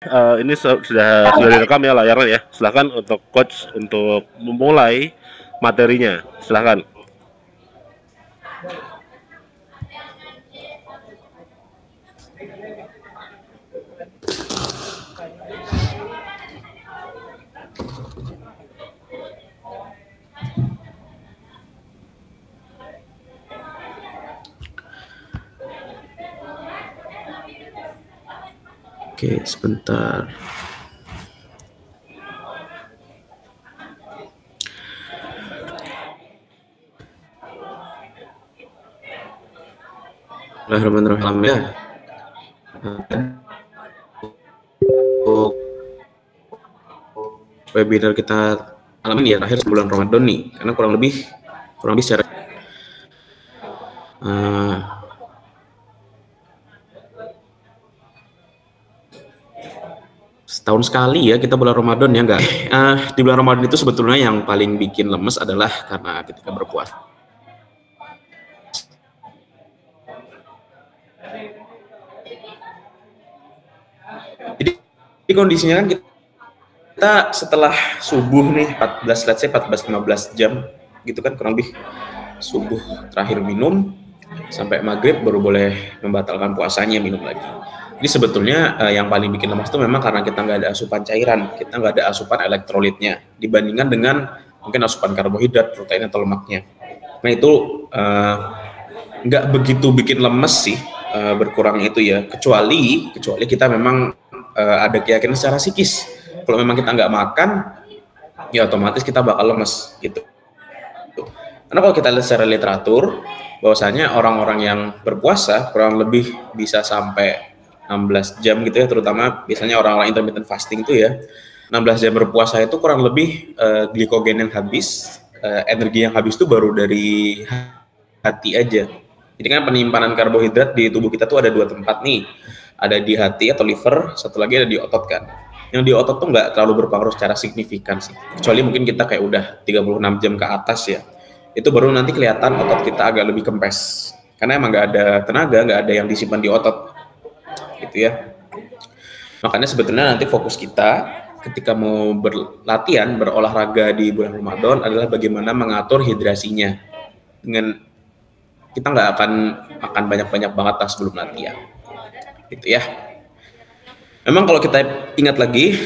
Ini sudah direkam ya layarnya ya. Silakan untuk coach untuk memulai materinya. Silakan. Oke, sebentar. Bismillahirrahmanirrahim ya. Untuk webinar kita malam ini ya, terakhir bulan Ramadan nih, karena kurang lebih secara setahun sekali ya kita bulan Ramadan ya enggak. Di bulan Ramadan itu sebetulnya yang paling bikin lemes adalah karena ketika berpuasa. Jadi kondisinya kan kita setelah subuh nih 14-15 jam gitu kan, kurang lebih subuh terakhir minum sampai maghrib baru boleh membatalkan puasanya minum lagi. Jadi sebetulnya yang paling bikin lemas itu memang karena kita nggak ada asupan cairan, kita nggak ada asupan elektrolitnya dibandingkan dengan mungkin asupan karbohidrat, protein atau lemaknya. Nah itu nggak begitu bikin lemes sih berkurang itu ya, kecuali kita memang ada keyakinan secara psikis. Kalau memang kita nggak makan, ya otomatis kita bakal lemes gitu. Karena kalau kita lihat secara literatur, bahwasanya orang-orang yang berpuasa kurang lebih bisa sampai 16 jam gitu ya, terutama biasanya orang-orang intermittent fasting itu ya, 16 jam berpuasa itu kurang lebih glikogen yang habis, energi yang habis itu baru dari hati aja. Jadi kan penyimpanan karbohidrat di tubuh kita tuh ada 2 tempat nih, ada di hati atau liver, satu lagi ada di otot kan. Yang di otot tuh nggak terlalu berpengaruh secara signifikan sih, kecuali mungkin kita kayak udah 36 jam ke atas ya, itu baru nanti kelihatan otot kita agak lebih kempes, karena emang nggak ada tenaga, nggak ada yang disimpan di otot gitu ya. Makanya sebetulnya nanti fokus kita ketika mau berlatihan, berolahraga di bulan Ramadan adalah bagaimana mengatur hidrasinya. Dengan kita nggak akan makan banyak-banyak banget pas sebelum latihan gitu ya. Memang kalau kita ingat lagi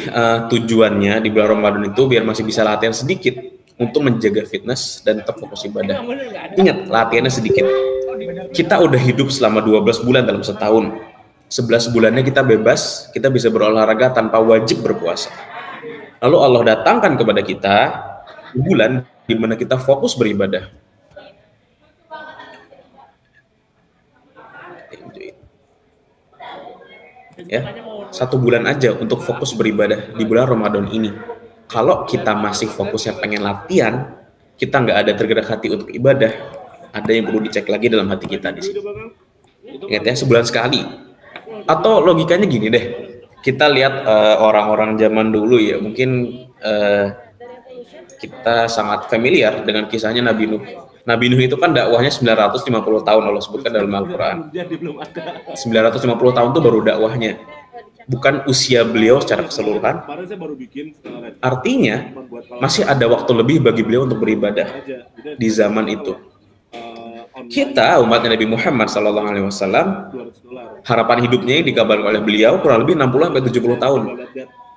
tujuannya di bulan Ramadan itu biar masih bisa latihan sedikit untuk menjaga fitness dan tetap fokus ibadah. Ingat, latihannya sedikit. Kita udah hidup selama 12 bulan dalam setahun. 11 bulannya kita bebas, kita bisa berolahraga tanpa wajib berpuasa. Lalu Allah datangkan kepada kita bulan di mana kita fokus beribadah. Ya, 1 bulan aja untuk fokus beribadah di bulan Ramadan ini. Kalau kita masih fokusnya pengen latihan, kita nggak ada tergerak hati untuk ibadah, ada yang perlu dicek lagi dalam hati kita di sini. Ingat ya, sebulan sekali. Atau logikanya gini deh, kita lihat orang-orang zaman dulu ya, mungkin kita sangat familiar dengan kisahnya Nabi Nuh. Nabi Nuh itu kan dakwahnya 950 tahun, Allah sebutkan dalam Al-Quran. 950 tahun itu baru dakwahnya, bukan usia beliau secara keseluruhan. Artinya masih ada waktu lebih bagi beliau untuk beribadah di zaman itu. Kita umatnya Nabi Muhammad SAW, harapan hidupnya yang dikabarkan oleh beliau kurang lebih 60-70 tahun.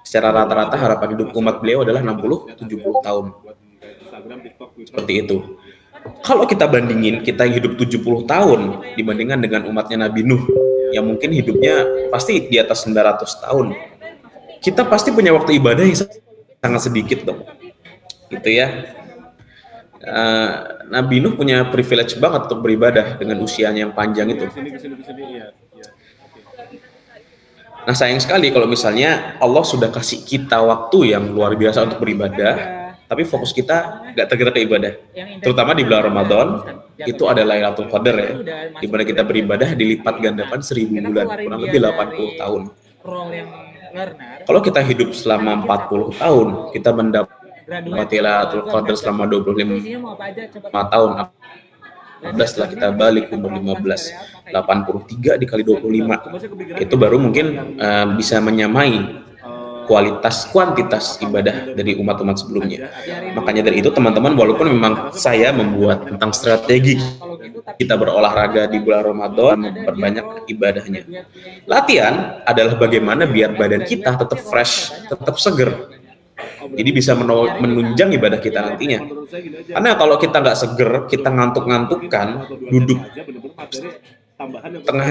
Secara rata-rata harapan hidup umat beliau adalah 60-70 tahun. Seperti itu. Kalau kita bandingin, kita hidup 70 tahun dibandingkan dengan umatnya Nabi Nuh yang mungkin hidupnya pasti di atas 900 tahun. Kita pasti punya waktu ibadah yang sangat sedikit dong. Gitu ya. Nabi Nuh punya privilege banget untuk beribadah dengan usianya yang panjang itu. Nah sayang sekali kalau misalnya Allah sudah kasih kita waktu yang luar biasa untuk beribadah, tapi fokus kita nggak tergerak ke ibadah. Terutama di bulan Ramadan, itu adalah Lailatul Qadar ya, di mana kita beribadah dilipat gandakan 1000 bulan, kurang lebih 80 tahun. Kalau kita hidup selama 40 tahun, kita mendapat Lailatul Qadar selama 25 tahun. 15 setelah kita balik umur 15, 83 dikali 25 itu baru mungkin bisa menyamai kualitas kuantitas ibadah dari umat-umat sebelumnya. Makanya dari itu teman-teman, walaupun memang saya membuat tentang strategi kita berolahraga di bulan Ramadan, memperbanyak ibadahnya. Latihan adalah bagaimana biar badan kita tetap fresh, tetap seger. Jadi bisa menunjang ibadah kita nantinya. Karena kalau kita nggak seger, kita ngantuk-ngantukkan, duduk tengah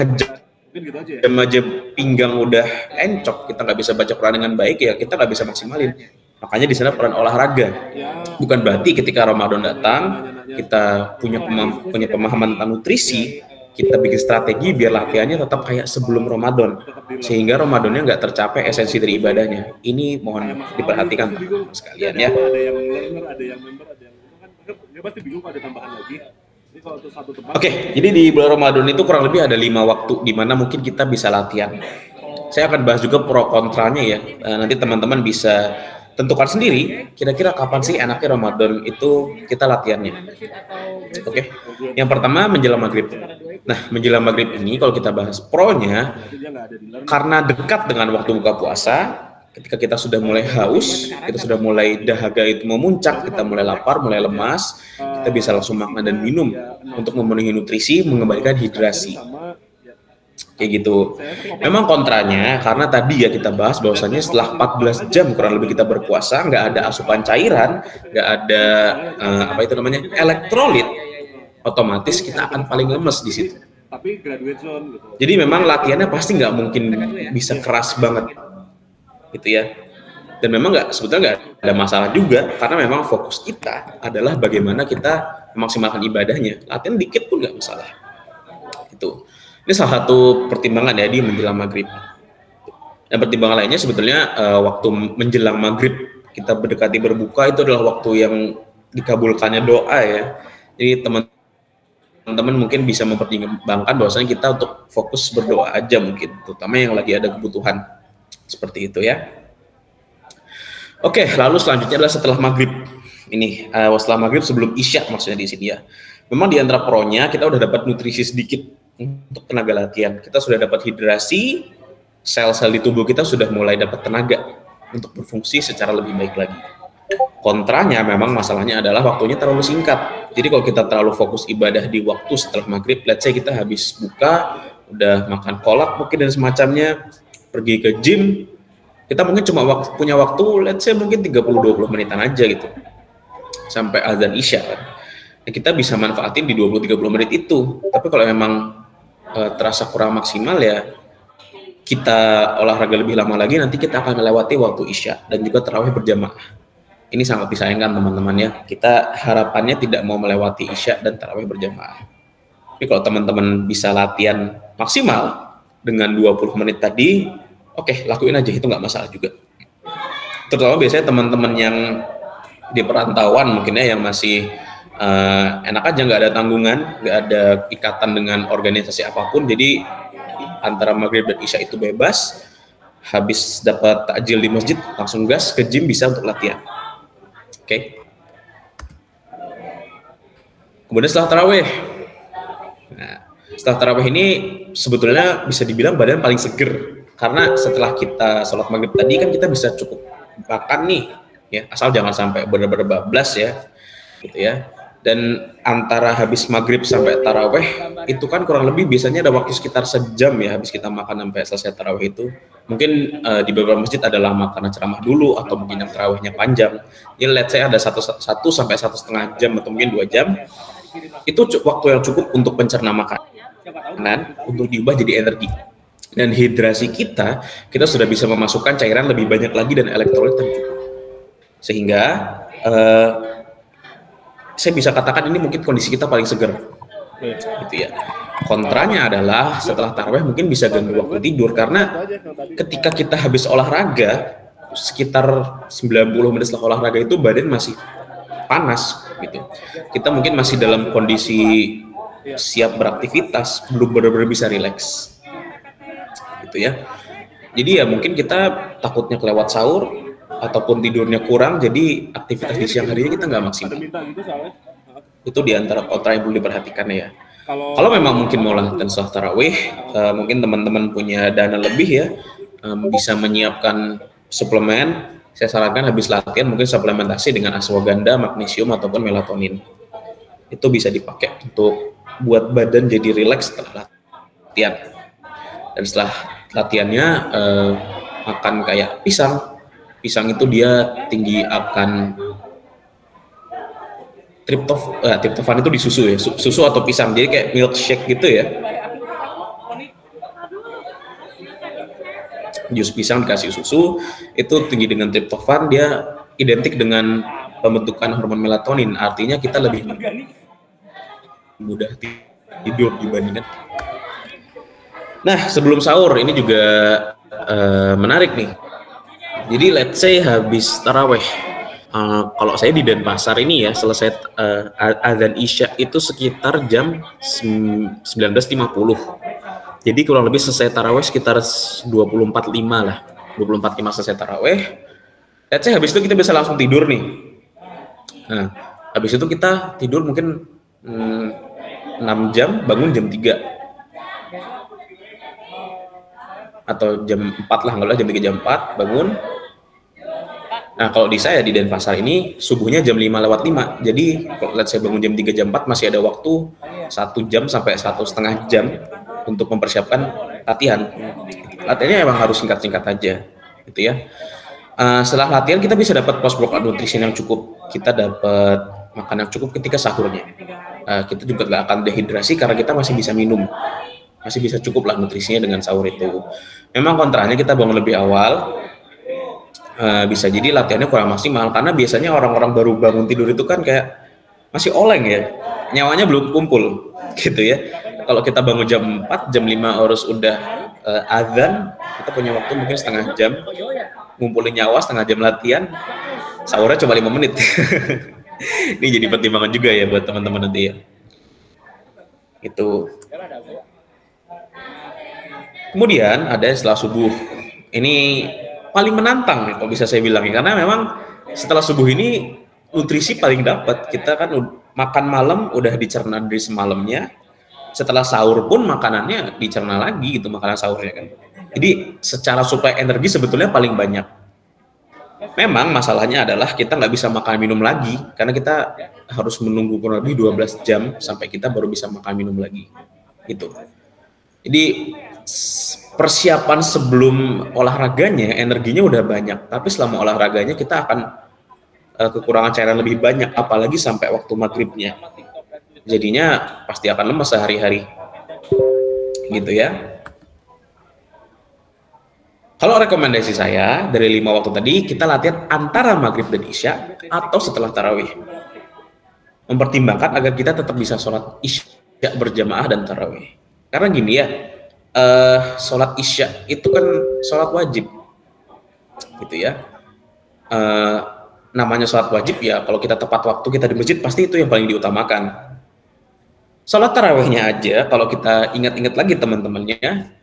jam aja pinggang udah encok, kita nggak bisa baca Quran dengan baik, ya kita nggak bisa maksimalin. Makanya di sana peran olahraga. Bukan berarti ketika Ramadan datang kita punya pemahaman tentang nutrisi, kita bikin strategi biar latihannya tetap kayak sebelum Ramadan, sehingga Ramadannya nggak tercapai esensi dari ibadahnya. Ini mohon diperhatikan sekalian ya. Ada yang learner, ada yang member, ada yang kan dia pasti bingung kalau ada tambahan lagi. Oke, jadi di bulan Ramadan itu kurang lebih ada 5 waktu di mana mungkin kita bisa latihan. Saya akan bahas juga pro kontranya ya. Nanti teman-teman bisa tentukan sendiri kira-kira kapan sih enaknya Ramadan itu kita latihannya. Oke. Yang pertama menjelang maghrib. Nah, menjelang maghrib ini kalau kita bahas pro-nya, karena dekat dengan waktu buka puasa, ketika kita sudah mulai haus, kita sudah mulai dahaga itu memuncak, kita mulai lapar, mulai lemas, kita bisa langsung makan dan minum untuk memenuhi nutrisi, mengembalikan hidrasi. Kayak gitu. Memang kontranya, karena tadi ya kita bahas bahwasannya setelah 14 jam kurang lebih kita berpuasa, nggak ada asupan cairan, nggak ada elektrolit, otomatis kita akan paling lemes di situ. Jadi memang latihannya pasti nggak mungkin bisa keras banget, gitu ya. Dan memang sebetulnya nggak ada masalah juga, karena memang fokus kita adalah bagaimana kita memaksimalkan ibadahnya. Latihan dikit pun nggak masalah. Gitu. Ini salah satu pertimbangan ya di menjelang maghrib. Dan pertimbangan lainnya sebetulnya waktu menjelang maghrib kita mendekati berbuka itu adalah waktu yang dikabulkannya doa ya. Jadi teman-teman mungkin bisa mempertimbangkan bahwasanya kita untuk fokus berdoa aja mungkin, terutama yang lagi ada kebutuhan seperti itu ya. Oke, lalu selanjutnya adalah setelah maghrib. Ini setelah maghrib sebelum isya maksudnya di sini ya. Memang di antara pro-nya kita udah dapat nutrisi sedikit untuk tenaga latihan. Kita sudah dapat hidrasi, sel-sel di tubuh kita sudah mulai dapat tenaga untuk berfungsi secara lebih baik lagi. Kontranya memang masalahnya adalah waktunya terlalu singkat. Jadi kalau kita terlalu fokus ibadah di waktu setelah maghrib, let's say kita habis buka, udah makan kolak mungkin dan semacamnya, pergi ke gym, kita mungkin cuma punya waktu, let's say mungkin 30-20 menitan aja gitu, sampai azan isya kan. Nah, kita bisa manfaatin di 20-30 menit itu. Tapi kalau memang terasa kurang maksimal ya, kita olahraga lebih lama lagi, nanti kita akan melewati waktu isya dan juga tarawih berjamaah. Ini sangat disayangkan teman-teman ya. Kita harapannya tidak mau melewati isya dan tarawih berjamaah. Tapi kalau teman-teman bisa latihan maksimal dengan 20 menit tadi, oke, lakuin aja, itu nggak masalah juga. Terutama biasanya teman-teman yang di perantauan mungkin ya, yang masih enak aja, nggak ada tanggungan, nggak ada ikatan dengan organisasi apapun, jadi antara maghrib dan isya itu bebas, habis dapat takjil di masjid langsung gas ke gym bisa untuk latihan. Oke. Kemudian setelah tarawih, nah, setelah tarawih ini sebetulnya bisa dibilang badan paling seger, karena setelah kita sholat maghrib tadi kan kita bisa cukup makan nih ya, asal jangan sampai benar-benar bablas ya, gitu ya. Dan antara habis maghrib sampai taraweh itu kan kurang lebih biasanya ada waktu sekitar sejam ya, habis kita makan sampai selesai taraweh itu. Mungkin di beberapa masjid ada lama karena ceramah dulu, atau mungkin yang tarawehnya panjang. Jadi let's say ada 1 sampai 1,5 jam atau mungkin 2 jam. Itu waktu yang cukup untuk pencerna makanan untuk diubah jadi energi. Dan hidrasi kita sudah bisa memasukkan cairan lebih banyak lagi dan elektrolit yang cukup. Sehingga saya bisa katakan ini mungkin kondisi kita paling seger, gitu ya. Kontranya adalah setelah tarawih mungkin bisa ganggu waktu tidur, karena ketika kita habis olahraga sekitar 90 menit setelah olahraga itu badan masih panas, gitu. Kita mungkin masih dalam kondisi siap beraktivitas, belum benar-benar bisa rileks, gitu ya. Jadi ya mungkin kita takutnya kelewat sahur, ataupun tidurnya kurang, jadi aktivitas di siang harinya kita nggak maksimal. Itu diantara kontra yang perlu diperhatikan ya. Kalau memang mungkin mau latihan setelah tarawih, mungkin teman-teman punya dana lebih ya, bisa menyiapkan suplemen, saya sarankan habis latihan mungkin suplementasi dengan ashwagandha, magnesium ataupun melatonin. Itu bisa dipakai untuk buat badan jadi rileks setelah latihan. Dan setelah latihannya makan kayak pisang. Pisang itu dia tinggi akan triptofan itu di susu ya, susu atau pisang. Jadi kayak milkshake gitu ya. Jus pisang dikasih susu itu tinggi dengan triptofan, dia identik dengan pembentukan hormon melatonin, artinya kita lebih mudah tidur dibandingkan. Nah, sebelum sahur ini juga menarik nih. Jadi let's say habis taraweh, kalau saya di Denpasar ini ya, selesai azan Isya itu sekitar jam 19.50. Jadi kurang lebih selesai taraweh sekitar 24.05 lah. 24.05 selesai taraweh. Let's say habis itu kita bisa langsung tidur nih. Nah, habis itu kita tidur mungkin 6 jam, bangun jam 3. Atau jam 4 lah, enggak jam 3 jam 4, bangun. Nah, kalau di saya di Denpasar ini subuhnya jam 5:05. Jadi kalau let's say bangun jam 3 jam 4 masih ada waktu 1 jam sampai 1,5 jam untuk mempersiapkan latihan. Latihannya emang harus singkat-singkat aja, gitu ya. Setelah latihan kita bisa dapat post workout nutrition yang cukup, kita dapat makan yang cukup ketika sahurnya. Kita juga nggak akan dehidrasi karena kita masih bisa minum, masih bisa cukup lah nutrisinya dengan sahur itu. Memang kontranya kita bangun lebih awal, bisa jadi latihannya kurang maksimal karena biasanya orang-orang baru bangun tidur itu kan kayak masih oleng ya, nyawanya belum kumpul, gitu ya. Kalau kita bangun jam 4, jam 5 harus udah azan, kita punya waktu mungkin setengah jam ngumpulin nyawa, setengah jam latihan, sahurnya cuma 5 menit. Ini jadi pertimbangan juga ya buat teman-teman nanti ya. Itu. Kemudian ada setelah subuh. Ini paling menantang nih, kalau bisa saya bilang ya, karena memang setelah subuh ini nutrisi paling dapat. Kita kan makan malam udah dicerna dari semalamnya. Setelah sahur pun makanannya dicerna lagi gitu, makanan sahurnya kan. Jadi secara suplai energi sebetulnya paling banyak. Memang masalahnya adalah kita nggak bisa makan minum lagi karena kita harus menunggu kurang lebih 12 jam sampai kita baru bisa makan minum lagi. Gitu. Jadi persiapan sebelum olahraganya energinya udah banyak, tapi selama olahraganya kita akan kekurangan cairan lebih banyak, apalagi sampai waktu maghribnya. Jadinya pasti akan lemas sehari-hari, gitu ya. Kalau rekomendasi saya dari 5 waktu tadi, kita latihan antara maghrib dan isya atau setelah tarawih. Mempertimbangkan agar kita tetap bisa sholat isya berjamaah dan tarawih. Karena gini ya, sholat isya itu kan sholat wajib, gitu ya. Namanya sholat wajib ya, kalau kita tepat waktu kita di masjid pasti itu yang paling diutamakan. Sholat tarawihnya aja, kalau kita ingat-ingat lagi teman-temannya,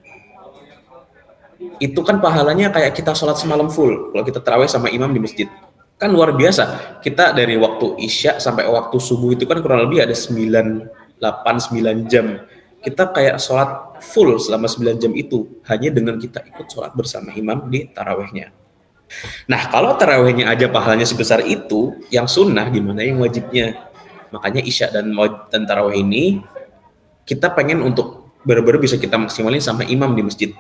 itu kan pahalanya kayak kita sholat semalam full. Kalau kita tarawih sama imam di masjid, kan luar biasa. Kita dari waktu isya sampai waktu subuh itu kan kurang lebih ada 9 jam. Kita kayak sholat full selama 9 jam itu, hanya dengan kita ikut sholat bersama imam di tarawihnya. Nah, kalau tarawihnya aja pahalanya sebesar itu, yang sunnah gimana yang wajibnya? Makanya isya dan tarawih ini kita pengen untuk benar-benar bisa kita maksimalin sama imam di masjid,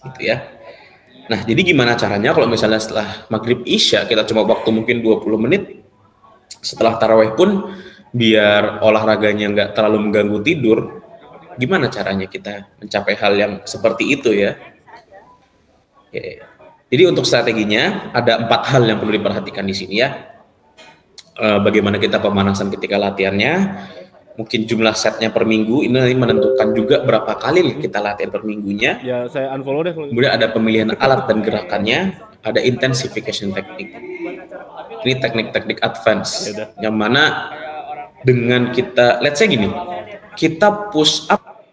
gitu ya. Nah, jadi gimana caranya kalau misalnya setelah maghrib isya kita cuma waktu mungkin 20 menit, setelah tarawih pun biar olahraganya nggak terlalu mengganggu tidur, gimana caranya kita mencapai hal yang seperti itu ya? Oke. Jadi untuk strateginya ada 4 hal yang perlu diperhatikan di sini ya. Bagaimana kita pemanasan ketika latihannya, mungkin jumlah setnya per minggu, ini menentukan juga berapa kali kita latihan per minggunya. Ya, saya unfollow deh. Kemudian ada pemilihan alat dan gerakannya, ada intensification teknik. Ini teknik-teknik advance, yang mana dengan kita, let's say gini, kita push up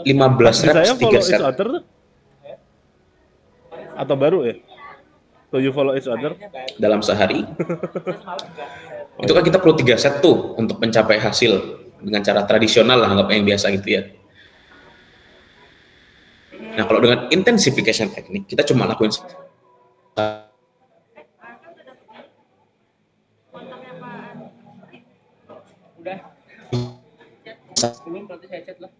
15 reps 3 set. Atau baru ya? So you follow each other? Dalam sehari. Itu kan kita perlu 3 set tuh untuk mencapai hasil dengan cara tradisional lah, anggap yang biasa gitu ya. Nah, kalau dengan intensification teknik, kita cuma lakuin Udah. Belum, berarti saya chat lah.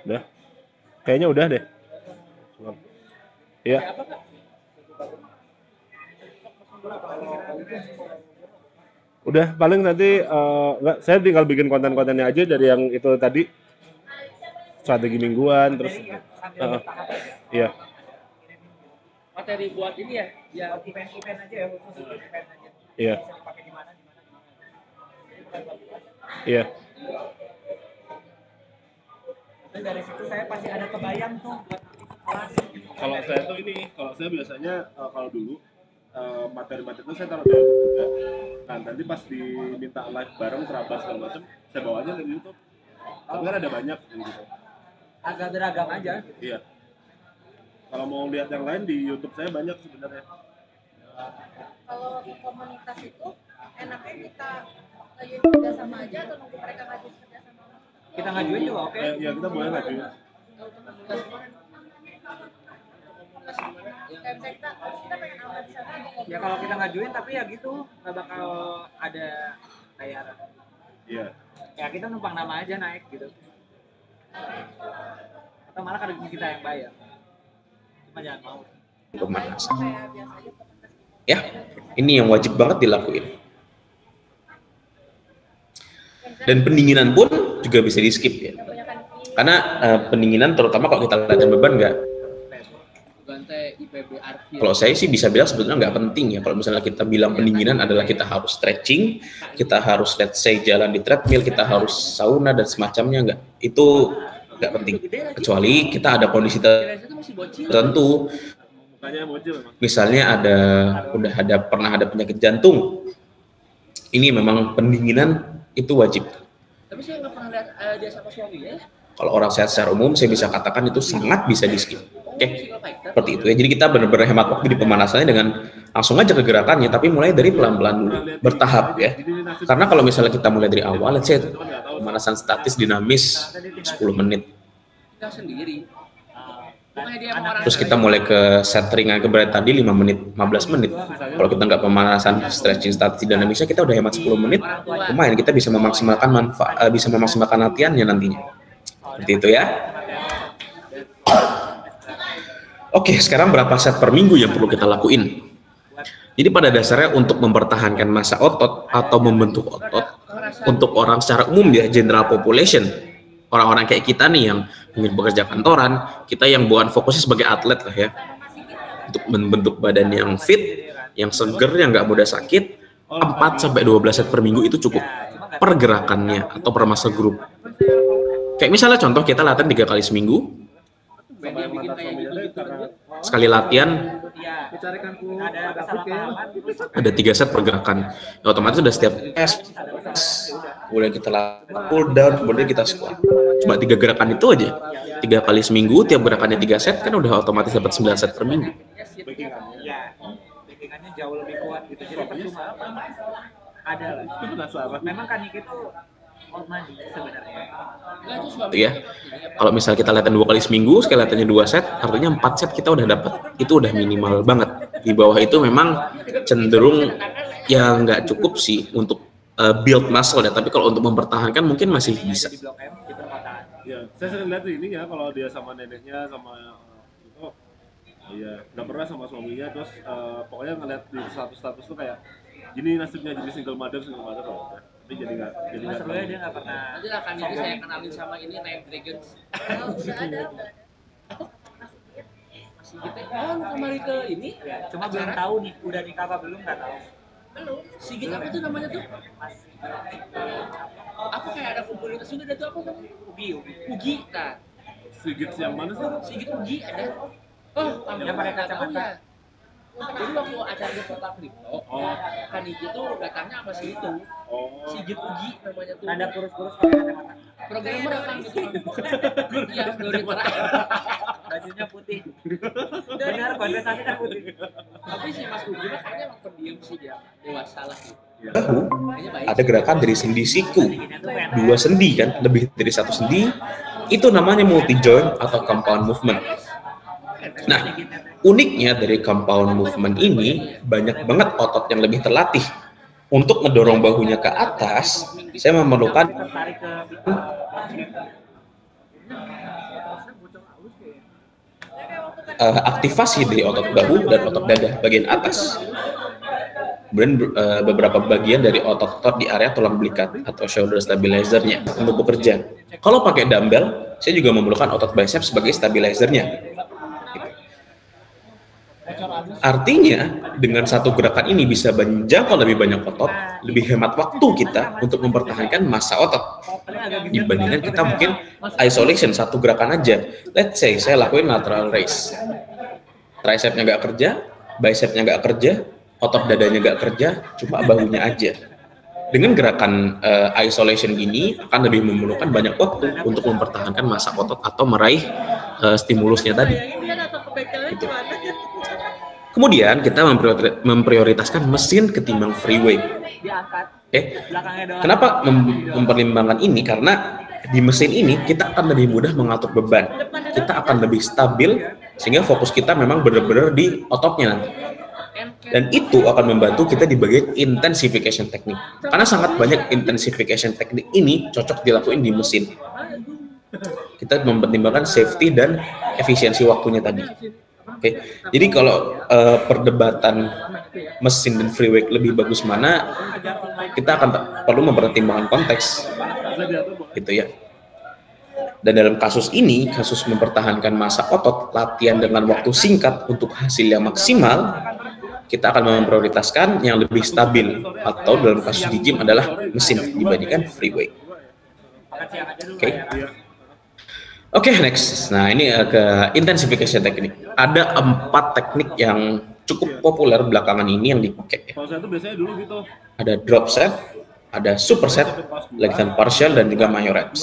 Udah. Kayaknya udah deh. Iya. Udah, paling nanti enggak, saya tinggal bikin konten-kontennya aja dari yang itu tadi. Strategi mingguan terus iya. Materi buat ini ya, ya event-event aja ya, khusus event aja. Iya. Bisa dipakai di mana. Iya. Dan dari situ saya pasti ada kebayang tuh buat kelas. Kalau saya tuh ini, kalau saya biasanya kalau dulu materi-materi itu saya taruh di YouTube juga. Nah, nanti pas diminta live bareng terabas segala macam, saya bawanya dari YouTube. Tapi kan ada banyak gitu. Agak beragam aja. Iya. Kalau mau lihat yang lain di YouTube saya banyak sebenarnya. Kalau komunitas itu enaknya kita ngajuin kerjasama aja atau nunggu mereka ngajuin kerjasama? Kita ngajuin juga oke. Ya kita boleh ngajuin. Kayak misalnya kita pengen aman di sana atau Ya kalau kita ngajuin tapi ya gitu nggak bakal ada bayaran. Iya. Ya kita numpang nama aja naik gitu. Atau malah kadang kita yang bayar. Cuma jangan mau. pemanasan. kayak biasa aja komunitas. Ya, ini yang wajib banget dilakuin. Dan pendinginan pun juga bisa di skip ya. Karena pendinginan terutama kalau kita latihan beban nggak. Kalau saya sih bisa bilang sebetulnya nggak penting ya. Kalau misalnya kita bilang pendinginan adalah kita harus stretching, kita harus let's say jalan di treadmill, kita harus sauna dan semacamnya, nggak. Itu nggak penting. Kecuali kita ada kondisi tertentu. Misalnya pernah ada penyakit jantung. Ini memang pendinginan itu wajib. Tapi saya nggak pernah lihat dia sama suami ya. Kalau orang sehat secara umum, saya bisa katakan itu sangat bisa di skip. Oke, seperti itu ya. Jadi kita benar-benar hemat waktu di pemanasannya dengan langsung aja ke gerakannya, tapi mulai dari pelan-pelan dulu, bertahap ya. Karena kalau misalnya kita mulai dari awal, let's say pemanasan statis dinamis 10 menit. Kita sendiri. Terus kita mulai ke set ringan ke berat tadi 5 menit, 15 menit. Kalau kita nggak pemanasan stretching statis dinamisnya, kita udah hemat 10 menit. Lumayan, kita bisa memaksimalkan bisa memaksimalkan latihannya nantinya. Seperti itu ya. Oke, sekarang berapa set per minggu yang perlu kita lakuin? Jadi pada dasarnya untuk mempertahankan massa otot atau membentuk otot, untuk orang secara umum ya, general population, orang-orang kayak kita nih yang ingin bekerja kantoran, kita yang bukan fokusnya sebagai atlet lah ya, untuk membentuk badan yang fit, yang seger, yang nggak mudah sakit, 4-12 set per minggu itu cukup pergerakannya atau per muscle group. Kayak misalnya contoh kita latihan 3 kali seminggu, sekali latihan ada 3 set pergerakan, ya, otomatis sudah setiap kemudian kita pull down, kemudian kita squat. Cuma 3 gerakan itu aja, 3 kali seminggu, tiap gerakannya 3 set, kan udah otomatis dapat 9 set per minggu. Backingannya jauh lebih kuat gitu, jadi percuma ada lah. Memang kan itu money sebenarnya. Ya, kalau misalnya kita latihan 2 kali seminggu, sekali latihannya 2 set, artinya 4 set kita udah dapat. Itu udah minimal banget. Di bawah itu memang cenderung ya nggak cukup sih untuk build muscle ya, tapi kalau untuk mempertahankan mungkin masih bisa. Ya, saya sering lihat ini ya, kalau dia sama neneknya sama itu, iya, nggak pernah sama suaminya, terus pokoknya ngeliat di status tuh kayak gini nasibnya jadi single mother loh. Tapi jadi nggak sebenarnya dia nggak pernah. Nanti akan jadi saya kenalin sama ini Nine Dragons. Udah ada. Masih gitu. Oh, lu kembali ke ini? Ya, cuma belum tahu nih, udah nikah apa belum nggak tahu. Belum. Sigit apa tuh namanya tuh? Apa kayak ada komunitas juga ada tuh apa namanya? Ugi. Nah. Sigit yang mana sih? Sigit Uji ada. Oh, Yang pakai kacamata. iya. Jadi waktu acara di Kota Kripto, Kaniji tuh datangnya sama si itu. Oh. Sigit Uji namanya tuh. Ada kurus-kurus pakai kacamata. Programmer datang gitu. Iya, dari terakhir. Bajunya putih. Benar, kontestasi kan putih. Tapi si Mas Uji mah kayaknya emang pendiam sih dia. Dewasa lah gitu. Bahu Kayaknya baik. ada gerakan dari sendi siku, Bikinnya tuh enak. 2 sendi kan, lebih dari 1 sendi, itu namanya multi joint atau compound movement. Nah, uniknya dari compound movement ini banyak banget otot yang lebih terlatih. Untuk mendorong bahunya ke atas, saya memerlukan Tertarik ke aktivasi dari otot bahu dan otot dada bagian atas. Kemudian beberapa bagian dari otot-otot di area tulang belikat atau shoulder stabilizer-nya untuk bekerja. Kalau pakai dumbbell, saya juga memerlukan otot bicep sebagai stabilizer-nya. Gitu. Artinya, dengan satu gerakan ini bisa menjangkau lebih banyak otot, lebih hemat waktu kita untuk mempertahankan massa otot. Dibandingkan kita mungkin isolation, satu gerakan aja. Let's say, saya lakuin lateral raise. Tricepnya nggak kerja, bicepnya nggak kerja, otot dadanya nggak kerja, cuma bahunya aja. Dengan gerakan isolation gini akan lebih memerlukan banyak waktu untuk mempertahankan massa otot atau meraih stimulusnya tadi. Gitu. Kemudian kita memprioritaskan mesin ketimbang free weight. diangkat belakangnya doang. Kenapa mempertimbangkan ini? Karena di mesin ini kita akan lebih mudah mengatur beban. Kita akan lebih stabil sehingga fokus kita memang benar-benar di ototnya nanti. Dan itu akan membantu kita di bagian intensification teknik. Karena sangat banyak intensification teknik ini cocok dilakuin di mesin. Kita mempertimbangkan safety dan efisiensi waktunya tadi. Oke. Jadi kalau perdebatan mesin dan free weight lebih bagus mana, kita akan perlu mempertimbangkan konteks, gitu ya. Dan dalam kasus ini, kasus mempertahankan massa otot, latihan dengan waktu singkat untuk hasil yang maksimal, kita akan memprioritaskan yang lebih stabil, atau dalam kasus di gym adalah mesin dibandingkan free weight. Oke. Oke, next. Nah, ini ke intensification teknik. Ada 4 teknik yang cukup populer belakangan ini yang dipakai. Kalau saya tuh biasanya dulu gitu. Ada drop set, ada superset, latihan partial, dan juga myo reps.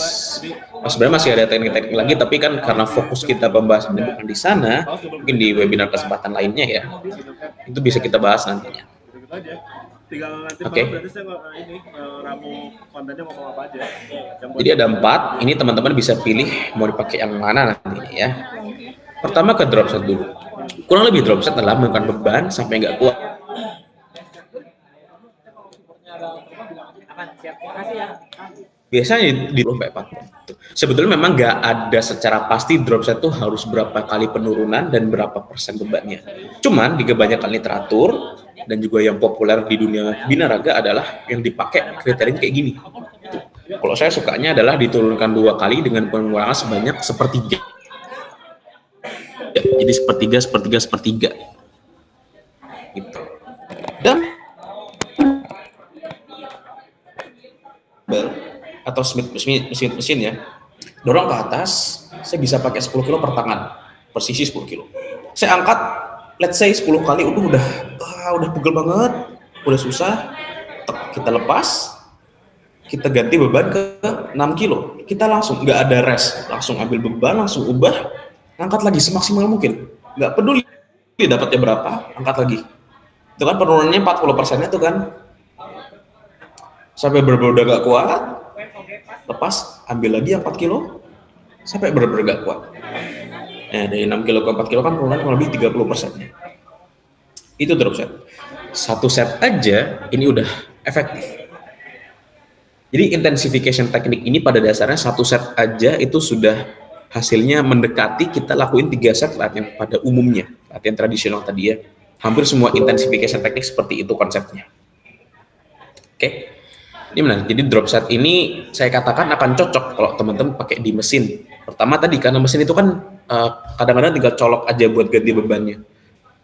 Nah, sebenarnya masih ada teknik-teknik lagi, tapi kan karena fokus kita pembahasannya bukan di sana, mungkin di webinar kesempatan lainnya ya, itu bisa kita bahas nantinya. Gitu aja. Tinggal nanti Oke. berarti saya ramu kontennya ngomong apa aja. Jadi ada 4, ini teman-teman bisa pilih mau dipakai yang mana nantinya ya. Pertama ke drop set dulu. Kurang lebih drop set adalah menggunakan beban sampai nggak kuat. Aman, siap. Makasih ya. Biasanya di 4. Sebetulnya memang nggak ada secara pasti drop set tuh harus berapa kali penurunan dan berapa persen bebannya. Cuman di kebanyakan literatur dan juga yang populer di dunia binaraga adalah yang dipakai kriterianya kayak gini. Kalau saya sukanya adalah diturunkan 2 kali dengan pengurangan sebanyak 1/3. Jadi 1/3 gitu. Dan atau mesin ya, dorong ke atas, saya bisa pakai 10 kilo per tangan, persisi 10 kilo. Saya angkat, let's say 10 kali, udah pegel banget, udah susah, kita lepas, kita ganti beban ke 6 kilo, kita langsung, nggak ada rest, langsung ambil beban, langsung ubah, angkat lagi semaksimal mungkin, nggak peduli dapatnya berapa, angkat lagi. Itu kan penurunannya 40%-nya tuh kan, sampai bener-bener udah gak kuat, lepas, ambil lagi yang 4 kilo, sampai bener-bener gak kuat. Nah, dari 6 kilo ke 4 kilo kan penurunan kurang lebih 30%-nya. Itu drop set. 1 set aja, ini udah efektif. Jadi intensification teknik ini pada dasarnya 1 set aja itu sudah hasilnya mendekati kita lakuin 3 set latihan pada umumnya. Latihan tradisional tadi ya. Hampir semua intensification teknik seperti itu konsepnya. Oke. Ini menarik. Jadi drop set ini saya katakan akan cocok kalau teman-teman pakai di mesin. Pertama tadi karena mesin itu kan kadang-kadang tinggal colok aja buat ganti bebannya.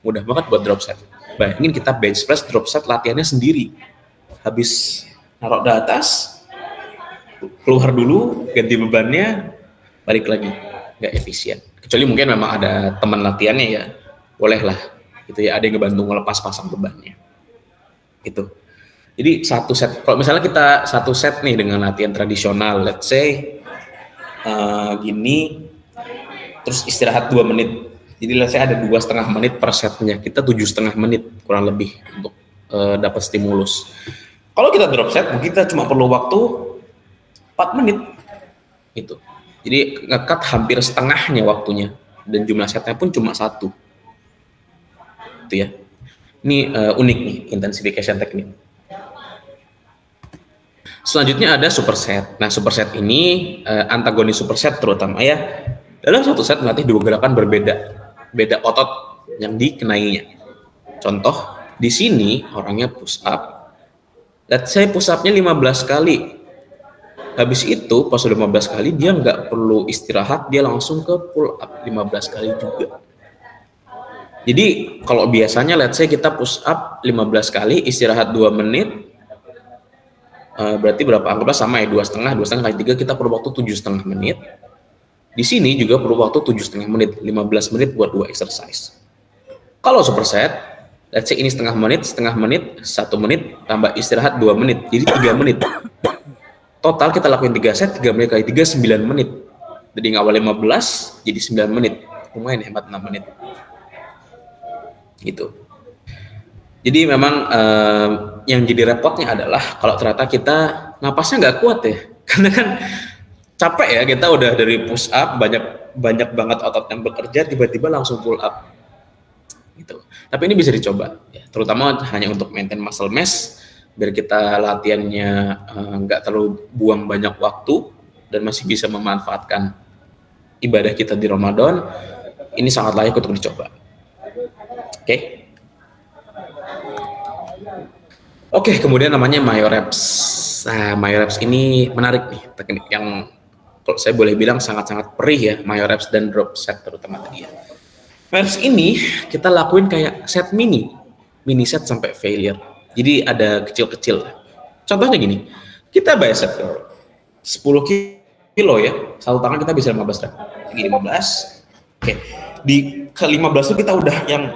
Mudah banget buat drop set. Bayangin kita bench press drop set latihannya sendiri. Habis naruh di atas, keluar dulu, ganti bebannya, balik lagi. nggak efisien. Kecuali mungkin memang ada teman latihannya ya, bolehlah gitu ya, ada yang ngebantu ngelepas pasang bebannya. Gitu. Jadi satu set, kalau misalnya kita satu set nih dengan latihan tradisional, let's say gini, terus istirahat 2 menit. Jadi let's say ada 2,5 menit per setnya, kita 7,5 menit kurang lebih untuk dapat stimulus. Kalau kita drop set, mungkin kita cuma perlu waktu 4 menit. Gitu. Jadi nge-cut hampir setengahnya waktunya, dan jumlah setnya pun cuma 1. Itu ya. Ini unik nih, intensification technique. Selanjutnya ada superset. Nah, superset ini antagonis superset terutama ya. Dalam satu set melatih 2 gerakan berbeda, beda otot yang dikenainya. Contoh, di sini orangnya push up. Let's say push up-nya 15 kali. Habis itu pas udah 15 kali dia nggak perlu istirahat, dia langsung ke pull up 15 kali juga. Jadi kalau biasanya let's say kita push up 15 kali, istirahat 2 menit, berarti berapa? Anggaplah sama ya, 2,5 kali 3, kita perlu waktu 7,5 menit. Di sini juga perlu waktu 7,5 menit, 15 menit buat 2 exercise. Kalau superset, let's say ini setengah menit, 1 menit, tambah istirahat 2 menit, jadi 3 menit. Total kita lakuin 3 set, 3 menit kali 3, 9 menit. Jadi awal 15, jadi 9 menit. Lumayan hemat 6 menit. Gitu. Jadi memang yang jadi repotnya adalah kalau ternyata kita napasnya nggak kuat ya, karena kan capek ya, kita udah dari push up banyak banget otot yang bekerja, tiba-tiba langsung pull up gitu. Tapi ini bisa dicoba ya, terutama hanya untuk maintain muscle mass, biar kita latihannya nggak terlalu buang banyak waktu dan masih bisa memanfaatkan ibadah kita di Ramadan. Ini sangat layak untuk dicoba. Oke, kemudian namanya myoreps. Nah, myoreps ini menarik nih, teknik yang kalau saya boleh bilang sangat-sangat perih ya, myoreps dan drop set terutama tadi ya. Myoreps ini kita lakuin kayak set mini set sampai failure. Jadi ada kecil-kecil. Contohnya gini, kita bicep curl 10 kilo ya, satu tangan kita bisa 15 rep. Lagi 15. Oke, di ke-15 itu kita udah yang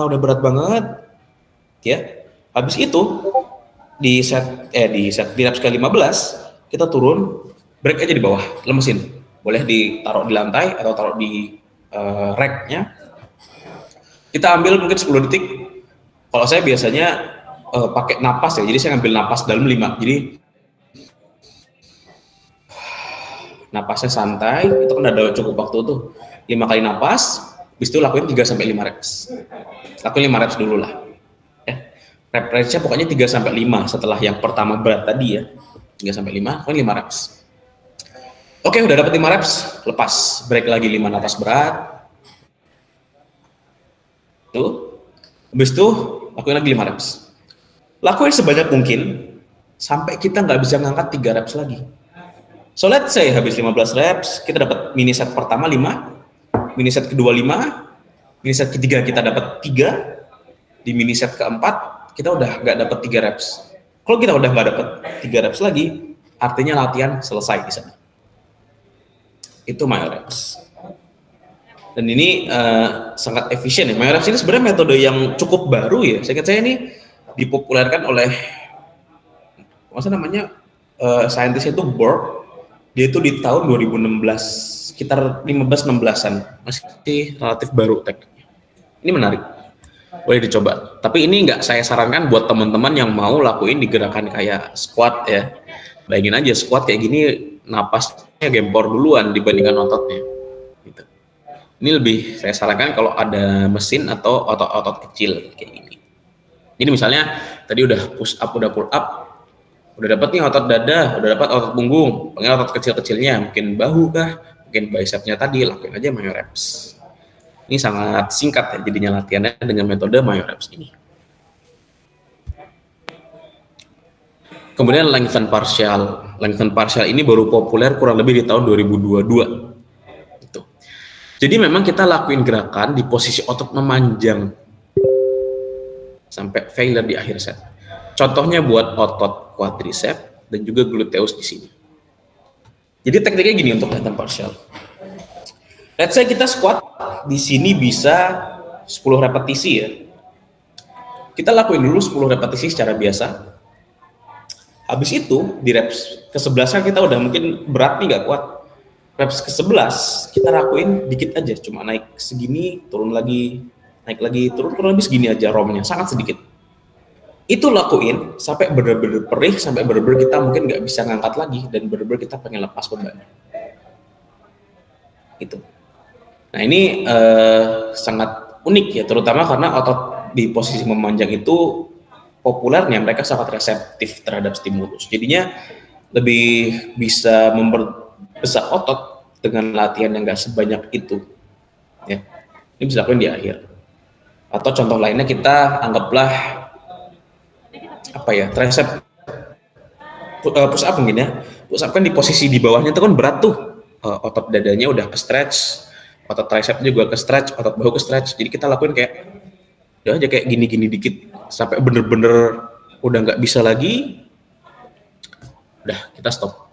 udah berat banget ya. Habis itu di reps ke-15 kita turun, break aja di bawah, lemesin. Boleh ditaruh di lantai atau taruh di rack-nya. Kita ambil mungkin 10 detik. Kalau saya biasanya pakai napas ya. Jadi saya ngambil napas dalam 5. Jadi napasnya santai, itu kan ada cukup waktu tuh. 5 kali napas, habis itu lakuin 3 sampai 5 reps. Lakuin 5 reps dulu lah. Rep range-nya pokoknya 3 sampai 5 setelah yang pertama berat tadi ya. 3 sampai 5, lakuin 5 reps. Oke, udah dapat 5 reps, lepas. Break lagi 5 napas berat. Tuh. Habis itu lakuin lagi 5 reps. Lakuin sebanyak mungkin sampai kita nggak bisa ngangkat 3 reps lagi. So let's say habis 15 reps, kita dapat mini set pertama 5, mini set kedua 5, mini set ketiga kita dapat 3, di mini set keempat kita udah nggak dapat 3 reps. Kalau kita udah nggak dapat 3 reps lagi, artinya latihan selesai di sana. Itu myoreps. Dan ini sangat efisien ya. Myoreps ini sebenarnya metode yang cukup baru ya. Saya ini dipopulerkan oleh saintis itu Borg. Dia itu di tahun 2016, sekitar 15-16an, masih relatif baru tekniknya. Ini menarik, boleh dicoba. Tapi ini nggak saya sarankan buat teman-teman yang mau lakuin di gerakan kayak squat ya. Bayangin aja squat kayak gini, napasnya gempor duluan dibandingkan ototnya. Gitu. Ini lebih saya sarankan kalau ada mesin atau otot-otot kecil kayak gini. Jadi misalnya tadi udah push up, udah pull up, udah dapat nih otot dada, udah dapat otot punggung, pengen otot kecil-kecilnya, mungkin bahu kah, mungkin bicepnya tadi, lakuin aja myoreps. Ini sangat singkat ya jadinya latihannya dengan metode myoreps ini. Kemudian lengthen partial. Lengthen partial ini baru populer kurang lebih di tahun 2022. Gitu. Jadi memang kita lakuin gerakan di posisi otot memanjang sampai failure di akhir set. Contohnya buat otot quadricep dan juga gluteus di sini. Jadi tekniknya gini untuk lengthen partial. Let's say kita squat di sini bisa 10 repetisi ya. Kita lakuin dulu 10 repetisi secara biasa. Habis itu di reps ke-11 kan kita udah mungkin berat nih, nggak kuat. Reps ke-11 kita lakuin dikit aja, cuma naik segini, turun lagi, naik lagi, turun lebih segini aja romnya, sangat sedikit. Itu lakuin sampai bener-bener perih, sampai bener-bener kita mungkin nggak bisa ngangkat lagi dan bener-bener kita pengen lepas beban. Itu. Nah ini sangat unik ya, terutama karena otot di posisi memanjang itu populernya mereka sangat reseptif terhadap stimulus. Jadinya lebih bisa memperbesar otot dengan latihan yang nggak sebanyak itu. Ya, ini bisa lakukan di akhir. Atau contoh lainnya kita anggaplah apa ya, tricep push up mungkin ya. Push up kan di posisi di bawahnya itu kan berat tuh. Otot dadanya udah ke stretch, otot tricep juga ke stretch, otot bahu ke stretch. Jadi kita lakuin kayak udah aja kayak gini-gini dikit sampai bener-bener udah nggak bisa lagi. Udah kita stop.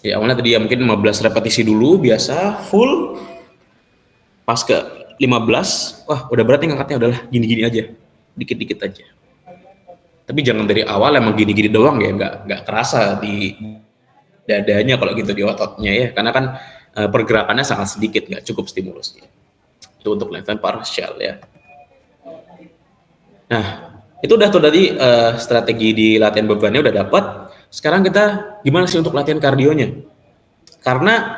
Ya awalnya tadi ya mungkin 15 repetisi dulu biasa full. Pas ke 15, wah udah berat nih ngangkatnya, udahlah gini-gini aja, dikit-dikit aja. Tapi jangan dari awal emang gini-gini doang ya, nggak kerasa di dadanya kalau gitu, di ototnya ya, karena kan pergerakannya sangat sedikit, nggak cukup stimulusnya. Itu untuk latihan partial ya. Nah itu udah tuh tadi strategi di latihan bebannya udah dapat. Sekarang kita gimana sih untuk latihan kardionya? Karena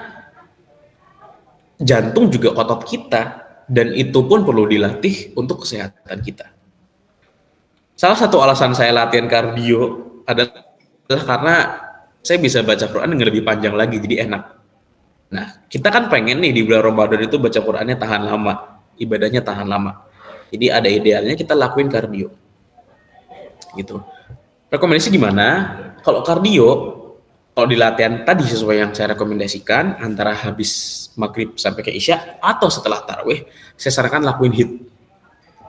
jantung juga otot kita dan itu pun perlu dilatih untuk kesehatan kita. Salah satu alasan saya latihan kardio adalah karena saya bisa baca Quran dengan lebih panjang lagi, jadi enak. Nah, kita kan pengen nih di bulan Ramadan itu baca Qurannya tahan lama, ibadahnya tahan lama. Jadi ada idealnya kita lakuin kardio. Gitu. Rekomendasi gimana? Kalau kardio, kalau di latihan tadi sesuai yang saya rekomendasikan, antara habis maghrib sampai ke isya atau setelah tarawih, saya sarankan lakuin HIIT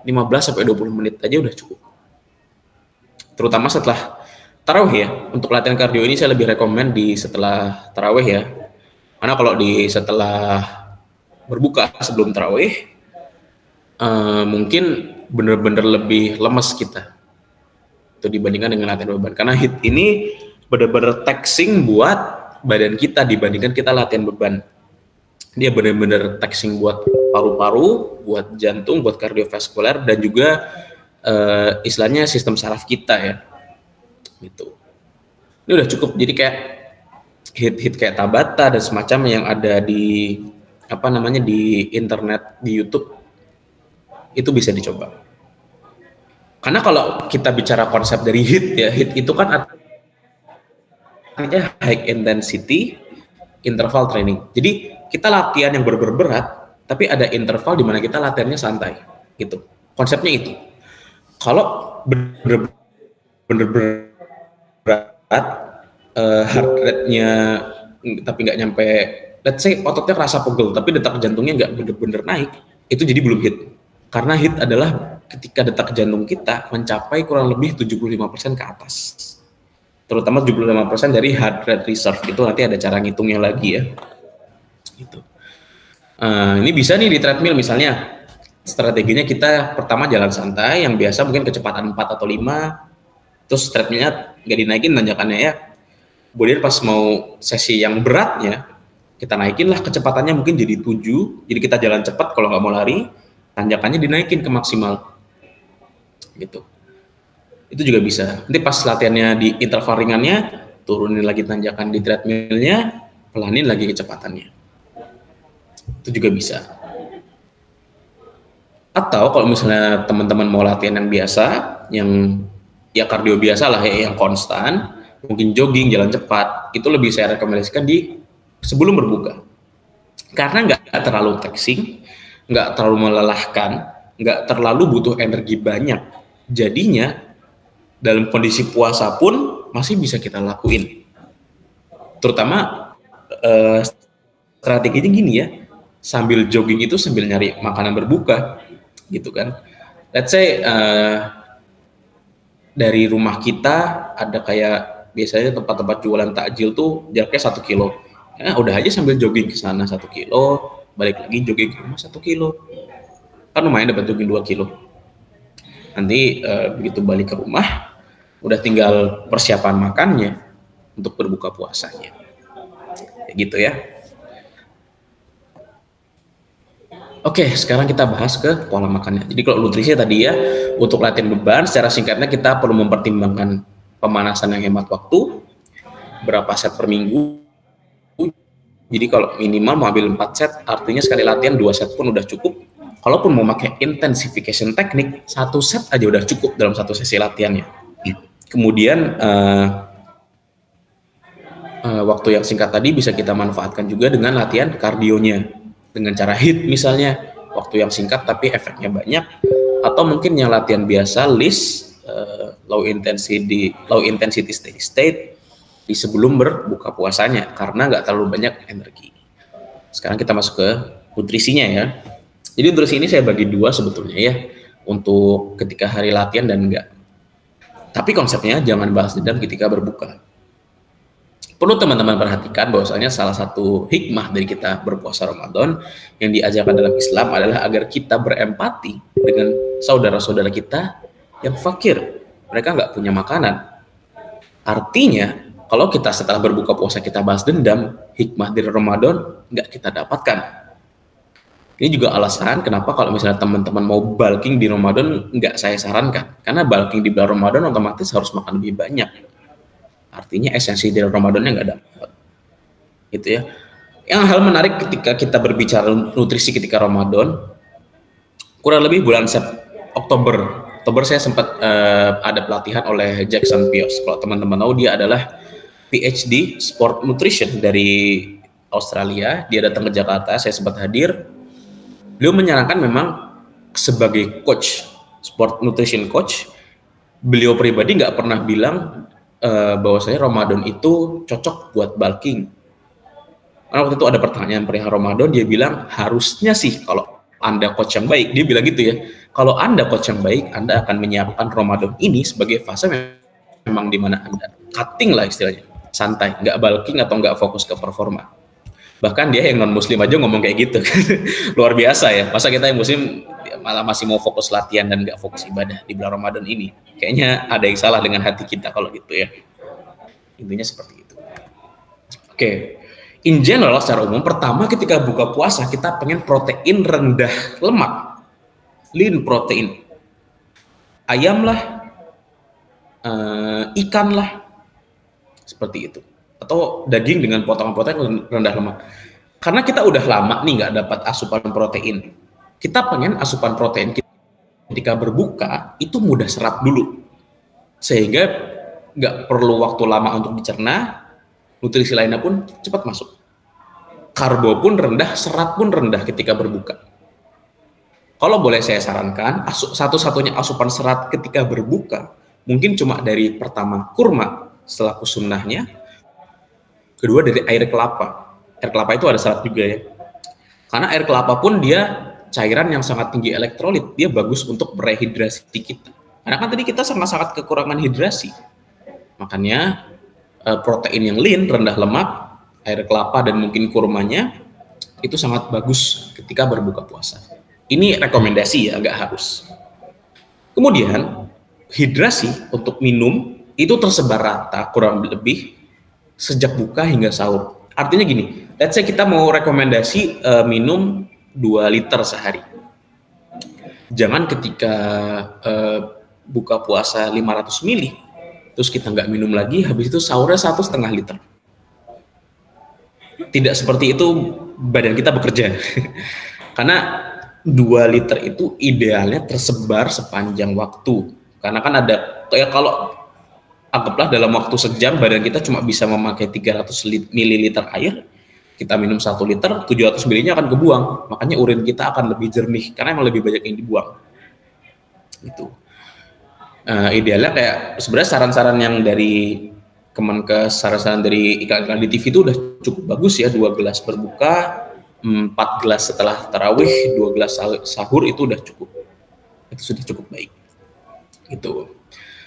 15-20 menit aja udah cukup. Terutama setelah tarawih ya. Untuk latihan kardio ini saya lebih rekomen di setelah tarawih ya. Karena kalau di setelah berbuka sebelum tarawih, mungkin bener-bener lebih lemes kita. Itu dibandingkan dengan latihan beban. Karena HIIT ini bener-bener taxing buat badan kita dibandingkan kita latihan beban. Dia bener-bener taxing buat paru-paru, buat jantung, buat kardiovaskular, dan juga istilahnya sistem saraf kita ya. Gitu. Ini udah cukup. Jadi kayak hit kayak Tabata dan semacamnya yang ada di apa namanya di internet, di YouTube, itu bisa dicoba. Karena kalau kita bicara konsep dari HIIT ya, HIIT itu kan artinya high intensity interval training. Jadi kita latihan yang berat, tapi ada interval di mana kita latihannya santai, gitu. Konsepnya itu. Kalau bener-bener berat, heart rate-nya tapi nggak nyampe, let's say ototnya kerasa pegel, tapi detak jantungnya nggak bener-bener naik, itu jadi belum HIIT. Karena HIIT adalah ketika detak jantung kita mencapai kurang lebih 75% ke atas. Terutama 75% dari heart rate reserve, itu nanti ada cara ngitungnya lagi ya. Gitu. Ini bisa nih di treadmill misalnya. Strateginya kita pertama jalan santai, yang biasa mungkin kecepatan 4 atau 5, terus treadmillnya nggak dinaikin tanjakannya ya. Kemudian pas mau sesi yang beratnya, kita naikin lah kecepatannya mungkin jadi 7, jadi kita jalan cepat kalau nggak mau lari, tanjakannya dinaikin ke maksimal. Gitu. Itu juga bisa. Nanti pas latihannya di interval ringannya, turunin lagi tanjakan di treadmillnya, pelanin lagi kecepatannya. Itu juga bisa. Atau kalau misalnya teman-teman mau latihan yang biasa, yang ya kardio biasa lah ya, yang konstan, mungkin jogging, jalan cepat, itu lebih saya rekomendasikan di sebelum berbuka. Karena nggak terlalu taxing, nggak terlalu melelahkan, nggak terlalu butuh energi banyak. Jadinya dalam kondisi puasa pun masih bisa kita lakuin. Terutama strateginya gini ya, sambil jogging itu sambil nyari makanan berbuka, gitu kan. Let's say dari rumah kita ada kayak biasanya tempat-tempat jualan takjil tuh jaraknya 1 kilo. Ya, udah aja sambil jogging ke sana 1 kilo, balik lagi jogging ke rumah 1 kilo. Kan lumayan dapat jogging 2 kilo. Nanti begitu balik ke rumah, udah tinggal persiapan makannya untuk berbuka puasanya. Kayak gitu ya. Oke, sekarang kita bahas ke pola makannya. Jadi kalau nutrisi tadi ya, untuk latihan beban, secara singkatnya kita perlu mempertimbangkan pemanasan yang hemat waktu, berapa set per minggu. Jadi kalau minimal mau ambil 4 set, artinya sekali latihan 2 set pun udah cukup. Kalaupun mau pakai intensification teknik, 1 set aja udah cukup dalam 1 sesi latihannya. Kemudian waktu yang singkat tadi bisa kita manfaatkan juga dengan latihan kardionya. Dengan cara HIIT misalnya, waktu yang singkat tapi efeknya banyak, atau mungkin yang latihan biasa list low intensity steady state di sebelum berbuka puasanya karena nggak terlalu banyak energi. Sekarang kita masuk ke nutrisinya ya. Jadi nutrisi ini saya bagi 2 sebetulnya ya, untuk ketika hari latihan dan enggak. Tapi konsepnya jangan balas dendam ketika berbuka. Perlu teman-teman perhatikan bahwasanya salah satu hikmah dari kita berpuasa Ramadan yang diajarkan dalam Islam adalah agar kita berempati dengan saudara-saudara kita yang fakir. Mereka nggak punya makanan. Artinya, kalau kita setelah berbuka puasa kita balas dendam, hikmah dari Ramadan nggak kita dapatkan. Ini juga alasan kenapa kalau misalnya teman-teman mau bulking di Ramadan nggak saya sarankan. Karena bulking di bulan Ramadan otomatis harus makan lebih banyak. Artinya esensi dari Ramadannya nggak dapat, gitu ya. Yang hal menarik ketika kita berbicara nutrisi ketika Ramadan, kurang lebih bulan Oktober saya sempat ada pelatihan oleh Jackson Pios. Kalau teman-teman tahu, dia adalah PhD Sport Nutrition dari Australia. Dia datang ke Jakarta, saya sempat hadir. Beliau menyarankan memang sebagai coach, sport nutrition coach, beliau pribadi nggak pernah bilang bahwasanya Ramadan itu cocok buat bulking. Karena waktu itu ada pertanyaan perihal Ramadan, dia bilang harusnya sih kalau Anda coach yang baik, dia bilang gitu ya, kalau Anda coach yang baik, Anda akan menyiapkan Ramadan ini sebagai fase memang di mana Anda cutting lah istilahnya, santai, nggak bulking atau nggak fokus ke performa. Bahkan dia yang non muslim aja ngomong kayak gitu. Luar biasa ya, masa kita yang muslim malah masih mau fokus latihan dan nggak fokus ibadah di bulan Ramadan ini. Kayaknya ada yang salah dengan hati kita kalau gitu ya. Intinya seperti itu. Oke, in general secara umum, pertama ketika buka puasa kita pengen protein rendah lemak, lean protein, ayam lah, ikan lah, seperti itu. Atau daging dengan potongan-potongan rendah lemak. Karena kita udah lama nih nggak dapat asupan protein. Kita pengen asupan protein ketika berbuka itu mudah serap dulu. Sehingga nggak perlu waktu lama untuk dicerna, nutrisi lainnya pun cepat masuk. Karbo pun rendah, serat pun rendah ketika berbuka. Kalau boleh saya sarankan, satu-satunya asupan serat ketika berbuka, mungkin cuma dari pertama kurma selaku sunnahnya, kedua dari air kelapa. Air kelapa itu ada serat juga ya. Karena air kelapa pun dia cairan yang sangat tinggi elektrolit, dia bagus untuk merehidrasi kita. Karena kan tadi kita sangat-sangat kekurangan hidrasi. Makanya protein yang lean, rendah lemak, air kelapa dan mungkin kurmanya itu sangat bagus ketika berbuka puasa. Ini rekomendasi ya, nggak harus. Kemudian hidrasi untuk minum itu tersebar rata kurang lebih sejak buka hingga sahur. Artinya gini, let's say kita mau rekomendasi minum 2 liter sehari. Jangan ketika buka puasa 500 ml, terus kita nggak minum lagi, habis itu sahurnya 1,5 liter. Tidak seperti itu badan kita bekerja. Karena 2 liter itu idealnya tersebar sepanjang waktu. Karena kan ada, ya kalau anggaplah dalam waktu sejam badan kita cuma bisa memakai 300 ml air, kita minum 1 liter, 700 ml-nya akan kebuang. Makanya urin kita akan lebih jernih, karena emang lebih banyak yang dibuang. Gitu. Idealnya kayak, sebenarnya saran-saran yang dari Kemenkes, saran-saran dari iklan-iklan di TV itu udah cukup bagus ya. 2 gelas berbuka, 4 gelas setelah tarawih, 2 gelas sahur itu udah cukup. Itu sudah cukup baik. Gitu.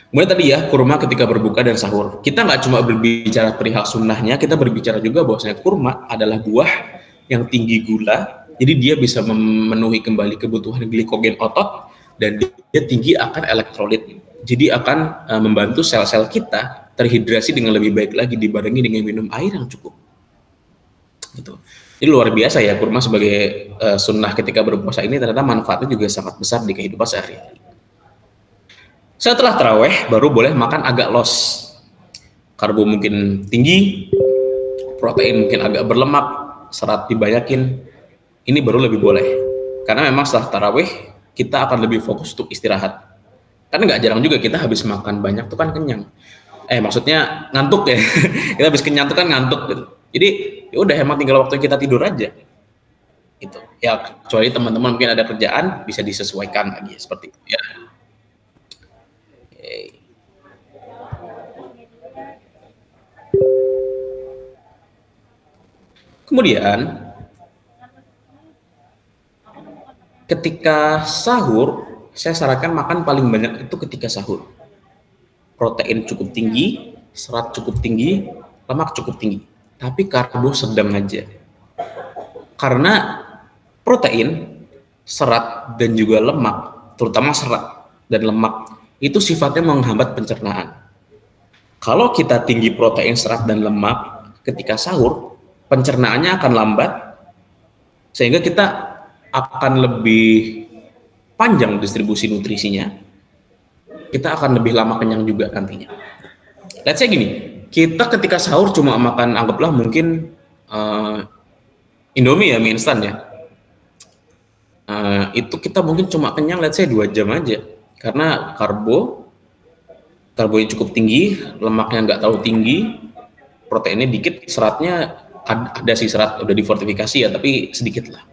Kemudian tadi ya, kurma ketika berbuka dan sahur. Kita nggak cuma berbicara perihal sunnahnya, kita berbicara juga bahwasanya kurma adalah buah yang tinggi gula, Jadi dia bisa memenuhi kembali kebutuhan glikogen otot dan dia tinggi akan elektrolit. Jadi akan membantu sel-sel kita terhidrasi dengan lebih baik lagi dibarengi dengan minum air yang cukup. Gitu. Jadi luar biasa ya kurma sebagai sunnah ketika berpuasa ini ternyata manfaatnya juga sangat besar di kehidupan sehari-hari. Setelah taraweh baru boleh makan agak los. Karbo mungkin tinggi, protein mungkin agak berlemak, serat dibanyakin, ini baru lebih boleh. Karena memang setelah tarawih kita akan lebih fokus untuk istirahat. Karena nggak jarang juga kita habis makan banyak tuh kan kenyang. Maksudnya ngantuk ya. Kita habis kenyang tuh kan ngantuk gitu. Jadi ya udah emang tinggal waktu kita tidur aja. Gitu. Ya kecuali teman-teman mungkin ada kerjaan bisa disesuaikan lagi seperti itu ya. Okay. Kemudian ketika sahur, saya sarankan makan paling banyak itu ketika sahur. Protein cukup tinggi, serat cukup tinggi, lemak cukup tinggi. Tapi karbo sedang aja. Karena protein, serat, dan juga lemak, terutama serat dan lemak, itu sifatnya menghambat pencernaan. Kalau kita tinggi protein, serat, dan lemak ketika sahur, pencernaannya akan lambat, sehingga kita akan lebih panjang distribusi nutrisinya, kita akan lebih lama kenyang juga nantinya. Let's say gini, kita ketika sahur cuma makan, anggaplah mungkin Indomie ya, mie instan ya, itu kita mungkin cuma kenyang let's say 2 jam aja, karena karbonya cukup tinggi, lemaknya nggak terlalu tinggi, proteinnya dikit, seratnya ada sih serat udah difortifikasi ya, tapi sedikit lah.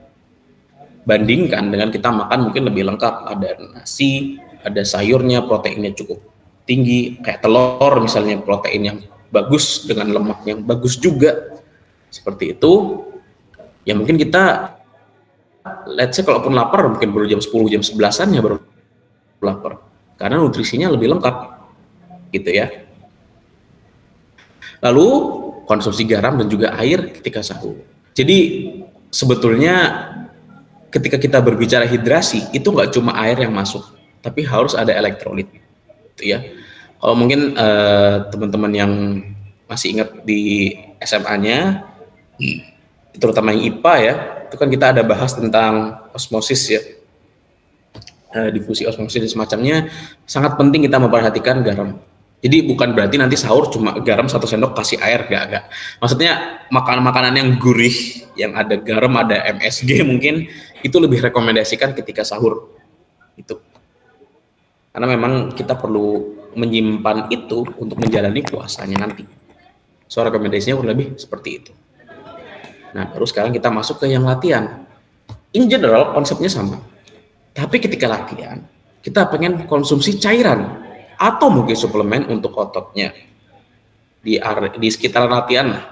Bandingkan dengan kita makan mungkin lebih lengkap, ada nasi, ada sayurnya, proteinnya cukup tinggi, kayak telur misalnya, protein yang bagus dengan lemak yang bagus juga, seperti itu. Ya mungkin kita, let's say kalaupun lapar mungkin baru jam 10, jam 11-an ya baru lapar, karena nutrisinya lebih lengkap, gitu ya. Lalu konsumsi garam dan juga air ketika sahur. Jadi sebetulnya ketika kita berbicara hidrasi itu nggak cuma air yang masuk, tapi harus ada elektrolit, gitu ya. Kalau mungkin teman-teman yang masih ingat di SMA-nya, terutama yang IPA ya, itu kan kita ada bahas tentang osmosis ya, difusi osmosis dan semacamnya. Sangat penting kita memperhatikan garam. Jadi bukan berarti nanti sahur cuma garam 1 sendok kasih air, enggak. Maksudnya makanan-makanan yang gurih, yang ada garam, ada MSG mungkin, itu lebih rekomendasikan ketika sahur. Itu. Karena memang kita perlu menyimpan itu untuk menjalani puasanya nanti. So rekomendasinya kurang lebih seperti itu. Nah, baru sekarang kita masuk ke yang latihan. In general konsepnya sama. Tapi ketika latihan, kita pengen konsumsi cairan atau mungkin suplemen untuk ototnya di sekitar latihan lah.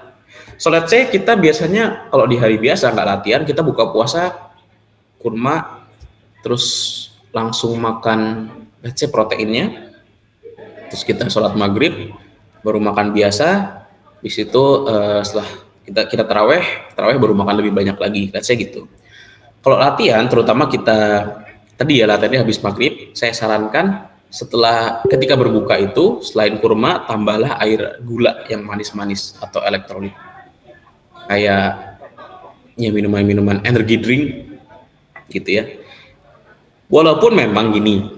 So let's say kita biasanya kalau di hari biasa nggak latihan, kita buka puasa kurma terus langsung makan let's say proteinnya, terus kita sholat maghrib baru makan biasa, di situ setelah kita taraweh baru makan lebih banyak lagi, let's say gitu. Kalau latihan terutama kita tadi ya latihannya habis maghrib, saya sarankan ketika berbuka itu selain kurma tambahlah air gula yang manis-manis atau elektrolit, kayak ya minuman energy drink gitu ya. Walaupun memang gini,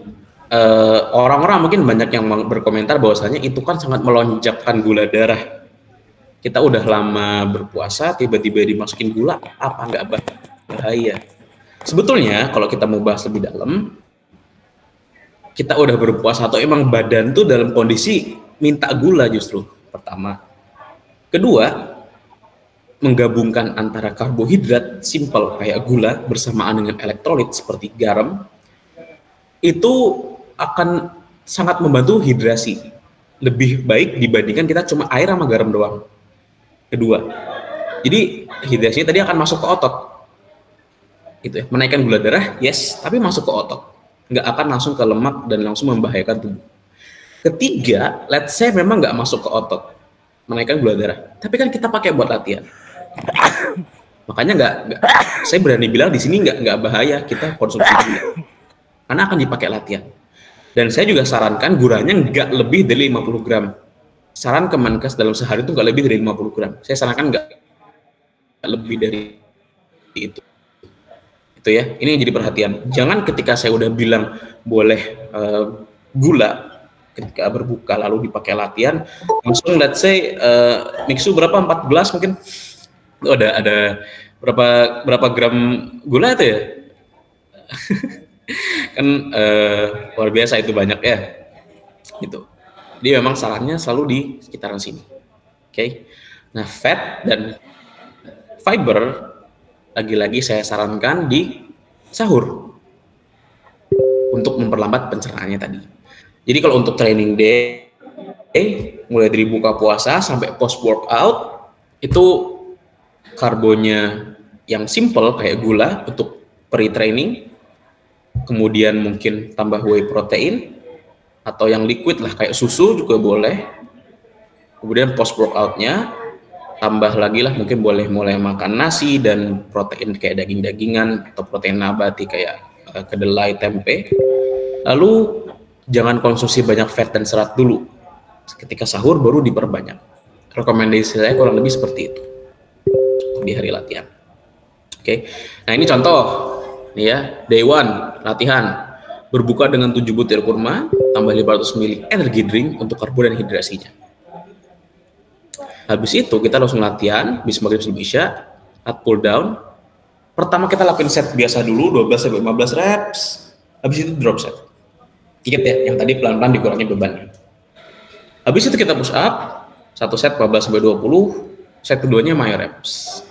orang-orang mungkin banyak yang berkomentar bahwasanya itu kan sangat melonjakkan gula darah. Kita udah lama berpuasa tiba-tiba dimasukin gula, apa nggak bahaya? Sebetulnya kalau kita mau bahas lebih dalam, kita udah berpuasa atau emang badan tuh dalam kondisi minta gula justru, pertama. Kedua, menggabungkan antara karbohidrat simple kayak gula bersamaan dengan elektrolit seperti garam, itu akan sangat membantu hidrasi. Lebih baik dibandingkan kita cuma air sama garam doang. Kedua, jadi hidrasinya tadi akan masuk ke otot. Gitu ya, menaikkan gula darah, yes, tapi masuk ke otot. Nggak akan langsung ke lemak dan langsung membahayakan tubuh. Ketiga, let's say memang nggak masuk ke otot, menaikkan gula darah, tapi kan kita pakai buat latihan. Makanya saya berani bilang di sini nggak bahaya kita konsumsi gula, karena akan dipakai latihan. Dan saya juga sarankan guranya nggak lebih dari 50 gram. Saran Kemenkes dalam sehari itu nggak lebih dari 50 gram. Saya sarankan nggak lebih dari itu. Itu ya, ini jadi perhatian. Jangan ketika saya udah bilang boleh gula ketika berbuka lalu dipakai latihan, langsung let's say mixu berapa, 4 gelas mungkin. Oh, ada berapa gram gula itu ya? Kan luar biasa itu, banyak ya gitu. Jadi memang sarannya selalu di sekitaran sini. Oke. Nah, fat dan fiber lagi-lagi saya sarankan di sahur untuk memperlambat pencernaannya tadi. Jadi kalau untuk training day mulai dari buka puasa sampai post workout itu karbonya yang simple kayak gula untuk pre-training, kemudian mungkin tambah whey protein atau yang liquid lah kayak susu juga boleh. Kemudian post workoutnya tambah lagi lah, mungkin boleh mulai makan nasi dan protein kayak daging-dagingan atau protein nabati kayak kedelai, tempe. Lalu jangan konsumsi banyak fat dan serat dulu. Ketika sahur baru diperbanyak. Rekomendasi saya kurang lebih seperti itu di hari latihan. Oke. Nah, ini contoh nih ya, day one latihan berbuka dengan 7 butir kurma tambah 500 ml energy drink untuk karbo dan hidrasinya. Habis itu kita langsung latihan bis maghrib sebelum isya, lat pull down. Pertama kita lakuin set biasa dulu 12 sampai 15 reps. Habis itu drop set. Ingat ya, yang tadi pelan-pelan dikurangi bebannya. Habis itu kita push up, satu set 14 sampai 20, set keduanya my reps.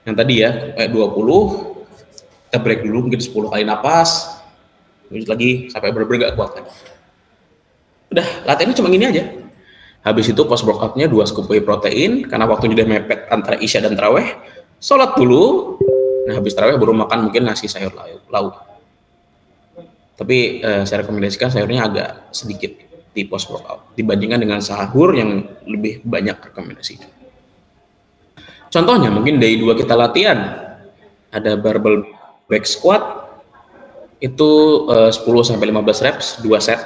Yang tadi ya, kayak 20, kita break dulu mungkin 10 kali napas, lanjut lagi sampai bener-bener gak kuat lagi. Udah, latihannya cuma gini aja. Habis itu post workoutnya 2 scoop whey protein, karena waktunya udah mepet antara isya dan taraweh. Sholat dulu, nah habis taraweh baru makan mungkin nasi sayur lauk. Tapi saya rekomendasikan sayurnya agak sedikit di post workout dibandingkan dengan sahur yang lebih banyak rekomendasi. Contohnya mungkin day 2 kita latihan ada barbell back squat itu 10 sampai 15 reps 2 set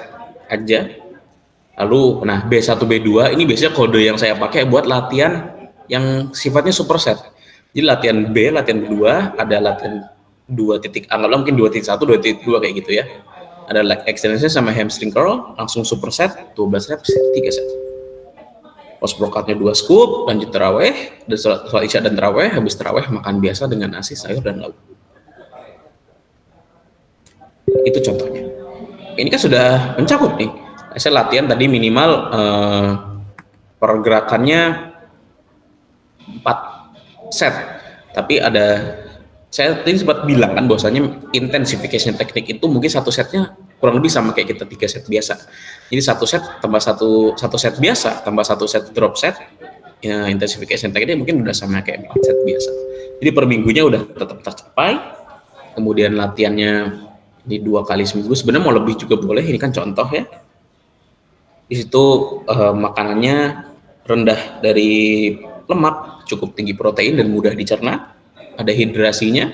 aja. Lalu nah B1 B2 ini biasanya kode yang saya pakai buat latihan yang sifatnya superset. Jadi latihan B, latihan kedua ada latihan 2.1, anggaplah mungkin 2.1, 2.2 kayak gitu ya. Ada leg extension sama hamstring curl, langsung superset 12 reps 3 set. Post workoutnya 2 scoop, lanjut taraweh, dan sholat isya dan taraweh, habis taraweh makan biasa dengan nasi, sayur dan lauk. Itu contohnya. Ini kan sudah mencakup nih. Saya latihan tadi minimal pergerakannya 4 set, tapi ada saya tadi sempat bilang kan bahwasanya intensification teknik itu mungkin satu setnya kurang lebih sama kayak kita 3 set biasa. Jadi satu set tambah satu set biasa tambah satu set drop set, ya intensification teknik mungkin udah sama kayak 4 set biasa. Jadi per minggunya udah tetap tercapai. Kemudian latihannya di 2 kali seminggu, sebenarnya mau lebih juga boleh, ini kan contoh ya. Di situ makanannya rendah dari lemak, cukup tinggi protein dan mudah dicerna, ada hidrasinya.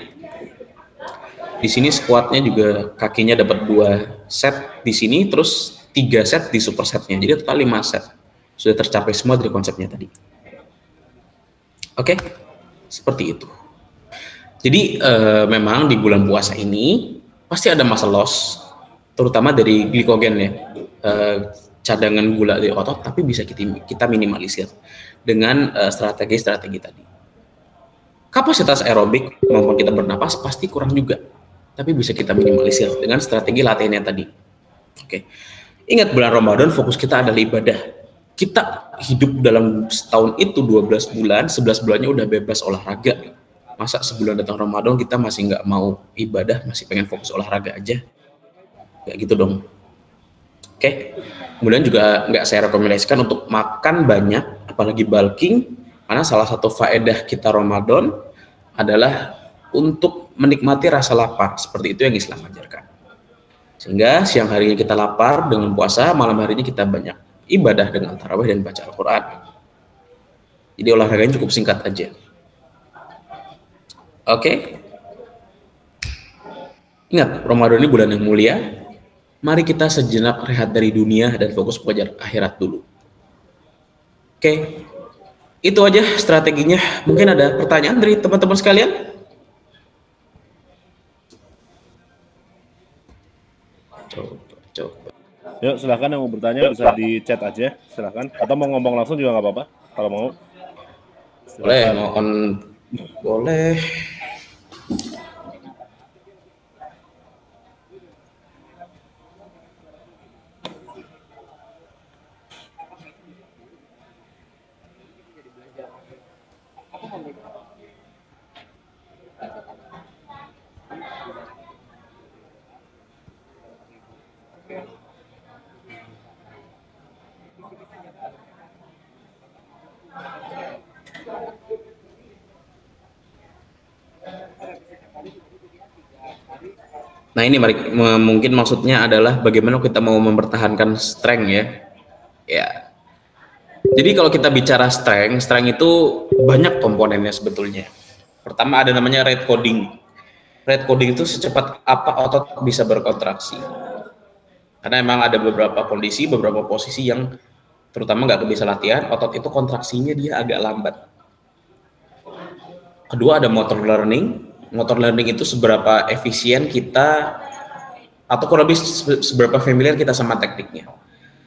Di sini squatnya juga kakinya dapat 2 set di sini, terus 3 set di supersetnya, jadi total 5 set. Sudah tercapai semua dari konsepnya tadi. Oke, seperti itu. Jadi memang di bulan puasa ini pasti ada muscle loss, terutama dari glikogen ya. Cadangan gula di otot, tapi bisa kita minimalisir dengan strategi-strategi tadi. Kapasitas aerobik kemampuan kita bernapas pasti kurang juga, tapi bisa kita minimalisir dengan strategi latihannya tadi. Oke. Ingat bulan Ramadan fokus kita adalah ibadah. Kita hidup dalam setahun itu 12 bulan, 11 bulannya udah bebas olahraga. Masa sebulan datang Ramadan kita masih nggak mau ibadah, masih pengen fokus olahraga aja? Kayak gitu dong. Oke. Kemudian juga nggak saya rekomendasikan untuk makan banyak, apalagi bulking, karena salah satu faedah kita Ramadan adalah untuk menikmati rasa lapar, seperti itu yang Islam ajarkan. Sehingga siang harinya kita lapar dengan puasa, malam harinya kita banyak ibadah dengan tarawih dan baca Al-Quran. Jadi olahraganya cukup singkat aja. Oke. Ingat, Ramadan ini bulan yang mulia. Mari kita sejenak rehat dari dunia dan fokus belajar akhirat dulu. Oke. Itu aja strateginya. Mungkin ada pertanyaan dari teman-teman sekalian? Coba. Yuk, silahkan yang mau bertanya bisa di chat aja, silahkan. Atau mau ngomong langsung juga nggak apa-apa, kalau mau. Boleh, mohon boleh. Nah ini mungkin maksudnya adalah bagaimana kita mau mempertahankan strength ya. Ya. Jadi kalau kita bicara strength itu banyak komponennya sebetulnya. Pertama ada namanya rate coding. Rate coding itu secepat apa otot bisa berkontraksi. Karena memang ada beberapa kondisi, beberapa posisi yang terutama nggak bisa latihan, otot itu kontraksinya dia agak lambat. Kedua ada motor learning. Motor learning itu seberapa efisien kita atau kurang lebih seberapa familiar kita sama tekniknya.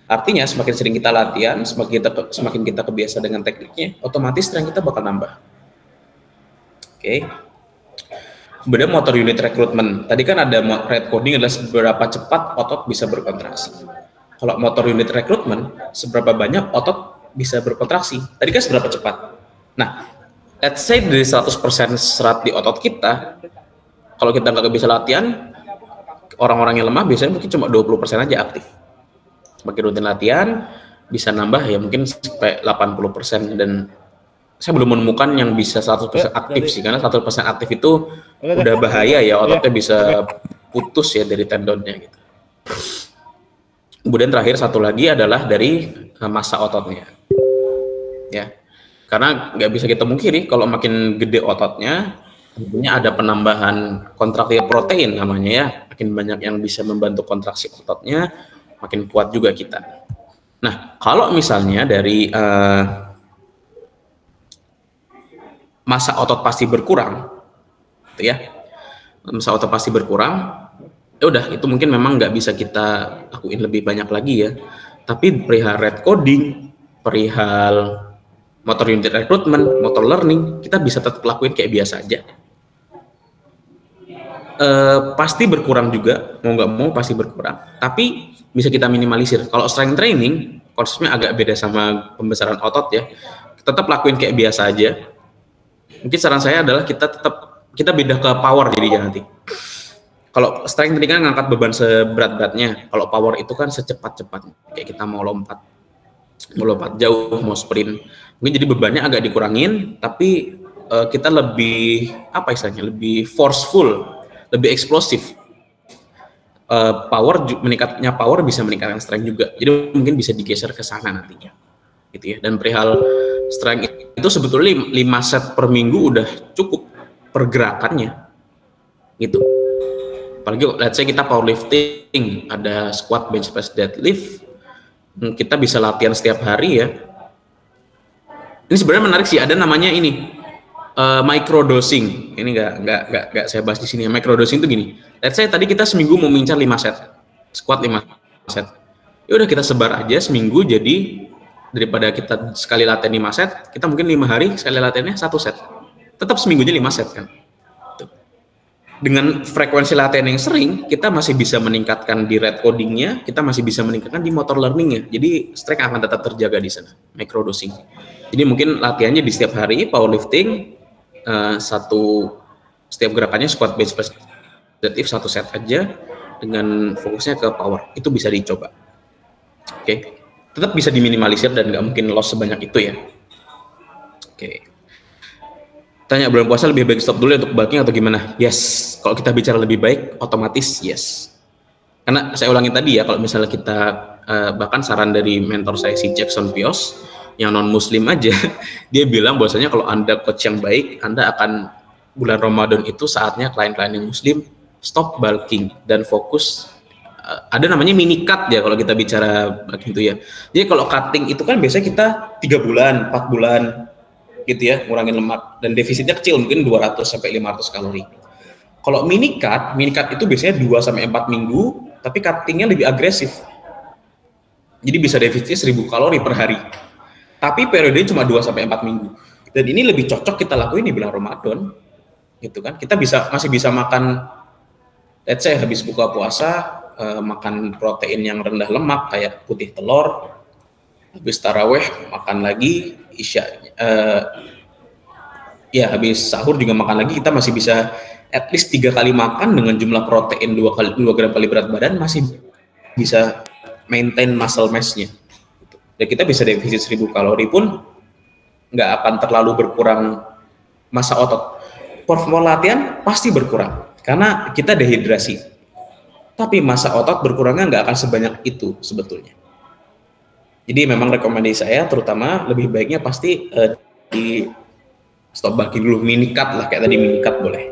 Artinya semakin sering kita latihan, semakin kita kebiasa dengan tekniknya, otomatis strength kita bakal nambah. Oke. Kemudian motor unit recruitment. Tadi kan ada rate coding adalah seberapa cepat otot bisa berkontraksi. Kalau motor unit recruitment, seberapa banyak otot bisa berkontraksi. Tadi kan seberapa cepat. Nah, let's say dari 100% serat di otot kita, kalau kita nggak bisa latihan, orang-orang yang lemah biasanya mungkin cuma 20% aja aktif. Semakin rutin latihan, bisa nambah ya mungkin sampai 80%, dan saya belum menemukan yang bisa 100% aktif sih, karena 100% aktif itu udah bahaya ya, ototnya bisa putus ya dari tendonnya gitu. Kemudian terakhir satu lagi adalah dari massa ototnya. Ya. Karena nggak bisa kita mungkiri kalau makin gede ototnya, tentunya ada penambahan kontraktil protein namanya ya. Makin banyak yang bisa membantu kontraksi ototnya, makin kuat juga kita. Nah, kalau misalnya dari massa otot pasti berkurang, gitu ya. Massa otot pasti berkurang, ya udah itu mungkin memang nggak bisa kita lakuin lebih banyak lagi ya. Tapi perihal rate coding, perihal motor unit recruitment, motor learning, kita bisa tetap lakuin kayak biasa aja. Pasti berkurang juga, mau nggak mau pasti berkurang. Tapi bisa kita minimalisir. Kalau strength training, konsepnya agak beda sama pembesaran otot ya. Tetap lakuin kayak biasa aja. Mungkin saran saya adalah kita beda ke power jadinya nanti. Kalau strength tadi kan ngangkat beban seberat-beratnya. Kalau power itu kan secepat-cepatnya. Kayak kita mau lompat jauh, mau sprint. Mungkin jadi bebannya agak dikurangin, tapi kita lebih apa istilahnya, lebih forceful, lebih eksplosif. Meningkatnya power bisa meningkatkan strength juga. Jadi mungkin bisa digeser ke sana nantinya, gitu ya. Dan perihal strength itu sebetulnya 5 set per minggu udah cukup pergerakannya, gitu. Apalagi let's say kita powerlifting, ada squat, bench press, deadlift, kita bisa latihan setiap hari ya. Ini sebenarnya menarik sih, ada namanya ini microdosing. Ini nggak saya bahas di sini. Microdosing itu gini. Let's say tadi kita seminggu mau mengincar 5 set, squat 5 set. Ya udah kita sebar aja seminggu, jadi daripada kita sekali latihan 5 set, kita mungkin 5 hari sekali latihannya 1 set. Tetap seminggunya 5 set kan. Tuh. Dengan frekuensi latihan yang sering, kita masih bisa meningkatkan di rate codingnya, kita masih bisa meningkatkan di motor learningnya. Jadi strength akan tetap terjaga di sana. Microdosing. Jadi mungkin latihannya di setiap hari, powerlifting, setiap gerakannya squat, bench press, deadlift 1 set aja dengan fokusnya ke power. Itu bisa dicoba. Oke. Tetap bisa diminimalisir dan nggak mungkin loss sebanyak itu ya. Oke. Tanya, bulan puasa lebih baik stop dulu untuk bulking atau gimana? Yes. Kalau kita bicara lebih baik, otomatis yes. Karena saya ulangi tadi ya, kalau misalnya kita bahkan saran dari mentor saya si Jackson Pios yang non muslim aja, dia bilang bahwasanya kalau Anda coach yang baik, Anda akan bulan Ramadan itu saatnya klien-klien yang muslim stop bulking dan fokus, ada namanya mini cut ya kalau kita bicara bulking itu ya. Jadi kalau cutting itu kan biasanya kita 3 bulan, 4 bulan gitu ya, ngurangin lemak dan defisitnya kecil, mungkin 200 sampai 500 kalori. Kalau mini cut itu biasanya 2 sampai 4 minggu, tapi cuttingnya lebih agresif. Jadi bisa defisitnya 1000 kalori per hari. Tapi periodenya cuma 2 sampai 4 minggu. Dan ini lebih cocok kita lakuin di bulan Ramadan. Gitu kan. Kita masih bisa makan, let's say habis buka puasa, makan protein yang rendah lemak kayak putih telur. Habis taraweh makan lagi, isya ya habis sahur juga makan lagi, kita masih bisa at least 3 kali makan dengan jumlah protein 2 gram kali berat badan, masih bisa maintain muscle mass-nya. Dan kita bisa defisit 1000 kalori pun nggak akan terlalu berkurang massa otot. Performa latihan pasti berkurang karena kita dehidrasi. Tapi massa otot berkurangnya nggak akan sebanyak itu sebetulnya. Jadi memang rekomendasi saya terutama lebih baiknya pasti di stop bulking dulu, mini cut lah kayak tadi, mini cut boleh.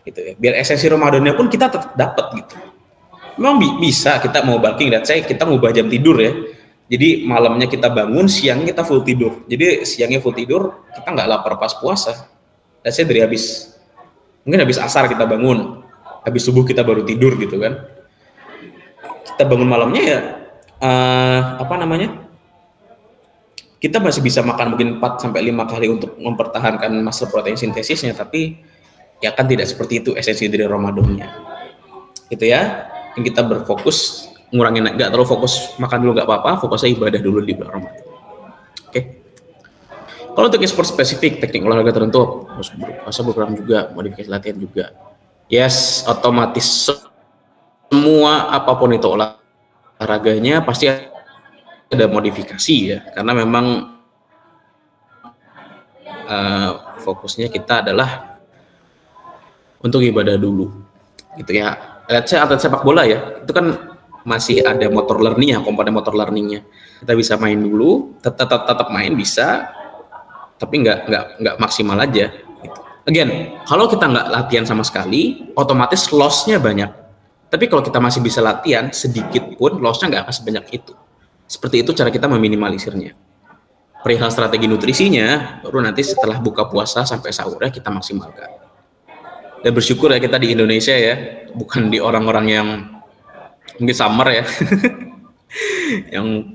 Gitu ya. Biar esensi Ramadannya pun kita tetap dapat gitu. Memang bisa kita mau bulking, dan saya kita ngubah jam tidur ya. Jadi malamnya kita bangun, siangnya kita full tidur. Jadi siangnya full tidur, kita nggak lapar pas puasa. Dan saya dari mungkin habis asar kita bangun, habis subuh kita baru tidur gitu kan. Kita bangun malamnya ya, kita masih bisa makan mungkin 4 sampai 5 kali untuk mempertahankan muscle protein sintesisnya, tapi ya kan tidak seperti itu esensi dari Ramadannya. Gitu ya. Yang kita berfokus ngurangin, nggak terlalu fokus makan dulu nggak apa-apa, fokusnya ibadah dulu di bulan Ramadan. Oke. Kalau untuk sport spesifik, teknik olahraga tertentu, puasa program juga, modifikasi latihan juga. Yes, otomatis semua apapun itu olahraganya pasti ada modifikasi ya, karena memang fokusnya kita adalah untuk ibadah dulu, gitu ya. Let's say atlet sepak bola ya, itu kan masih ada motor learning ya, komponen motor learningnya. Kita bisa main dulu, tetap main bisa, tapi nggak maksimal aja. Gitu. Again, kalau kita nggak latihan sama sekali, otomatis loss-nya banyak. Tapi kalau kita masih bisa latihan sedikit pun, loss-nya nggak akan sebanyak itu. Seperti itu cara kita meminimalisirnya. Perihal strategi nutrisinya, baru nanti setelah buka puasa sampai sahurnya kita maksimalkan. Dan bersyukur ya kita di Indonesia ya, bukan di orang-orang yang mungkin summer ya, yang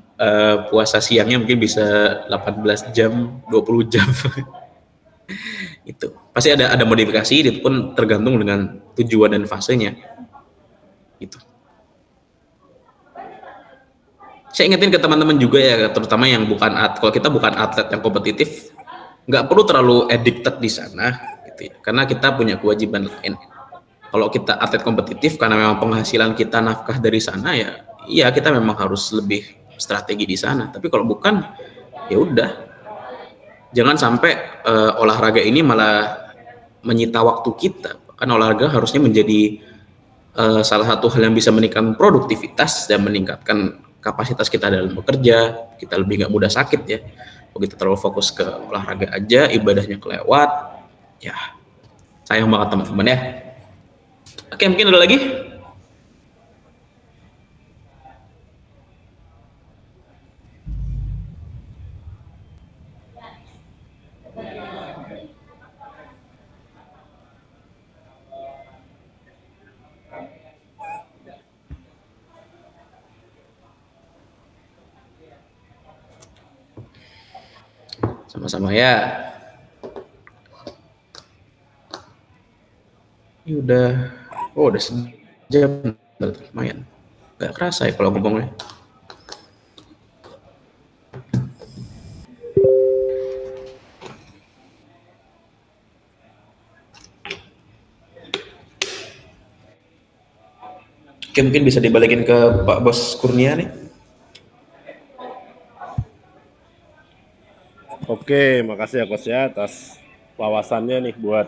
puasa siangnya mungkin bisa 18 jam, 20 jam. Itu pasti ada modifikasi, itu pun tergantung dengan tujuan dan fasenya. Gitu. Saya ingetin ke teman-teman juga ya, terutama yang kalau kita bukan atlet yang kompetitif, nggak perlu terlalu addicted di sana, gitu ya. Karena kita punya kewajiban lain. Kalau kita atlet kompetitif, karena memang penghasilan kita nafkah dari sana ya, iya kita memang harus lebih strategi di sana. Tapi kalau bukan, ya udah, jangan sampai olahraga ini malah menyita waktu kita. Karena olahraga harusnya menjadi salah satu hal yang bisa meningkatkan produktivitas dan meningkatkan kapasitas kita dalam bekerja, kita lebih nggak mudah sakit ya. Kalau kita terlalu fokus ke olahraga aja, ibadahnya kelewat, ya sayang banget teman-teman ya. Oke, mungkin ada lagi? Sama-sama ya. Ini udah sejam, lumayan. Gak kerasa ya kalau ngomongnya. Oke, mungkin bisa dibalikin ke Pak Bos Kurnia nih. Oke, makasih ya Coach ya atas wawasannya nih buat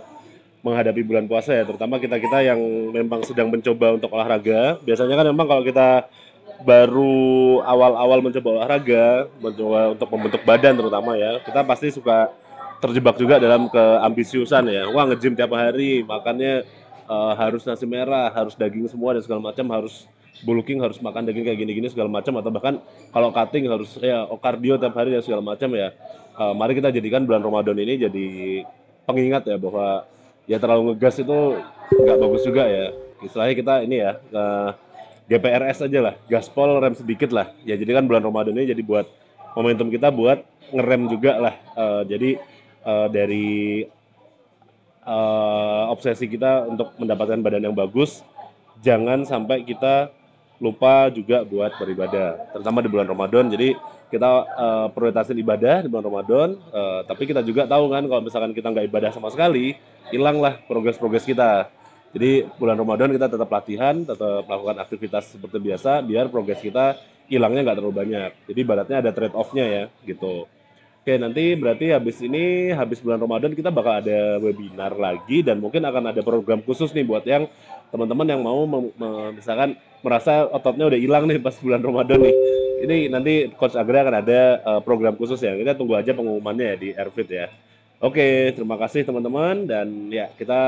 menghadapi bulan puasa ya, terutama kita-kita yang memang sedang mencoba untuk olahraga. Biasanya kan memang kalau kita baru awal-awal mencoba olahraga, mencoba untuk membentuk badan terutama ya, kita pasti suka terjebak juga dalam keambisiusan ya. Wah, nge-gym tiap hari, makannya harus nasi merah, harus daging semua dan segala macam, harus bulking, harus makan daging kayak gini-gini segala macam, atau bahkan kalau cutting harus ya kardio tiap hari dan segala macam ya. Mari kita jadikan bulan Ramadan ini jadi pengingat ya bahwa ya terlalu ngegas itu nggak bagus juga ya. Istilahnya kita ini ya GPRS aja lah, gaspol rem sedikit lah. Ya jadi kan bulan Ramadan ini jadi buat momentum kita buat ngerem juga lah. Jadi dari obsesi kita untuk mendapatkan badan yang bagus, jangan sampai kita lupa juga buat beribadah, terutama di bulan Ramadan. Jadi kita prioritasin ibadah di bulan Ramadan, tapi kita juga tahu kan kalau misalkan kita nggak ibadah sama sekali, hilanglah progres-progres kita. Jadi bulan Ramadan kita tetap latihan, tetap melakukan aktivitas seperti biasa, biar progres kita hilangnya nggak terlalu banyak. Jadi ibaratnya ada trade off-nya ya, gitu. Oke, nanti berarti habis bulan Ramadan kita bakal ada webinar lagi dan mungkin akan ada program khusus nih buat yang teman-teman yang mau misalkan merasa ototnya udah hilang nih pas bulan Ramadan nih. Ini nanti Coach Agra akan ada program khusus ya. Kita tunggu aja pengumumannya ya di Airfit ya. Oke, terima kasih teman-teman dan ya kita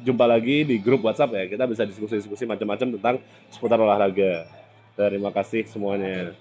jumpa lagi di grup WhatsApp ya. Kita bisa diskusi-diskusi macam-macam tentang seputar olahraga. Terima kasih semuanya.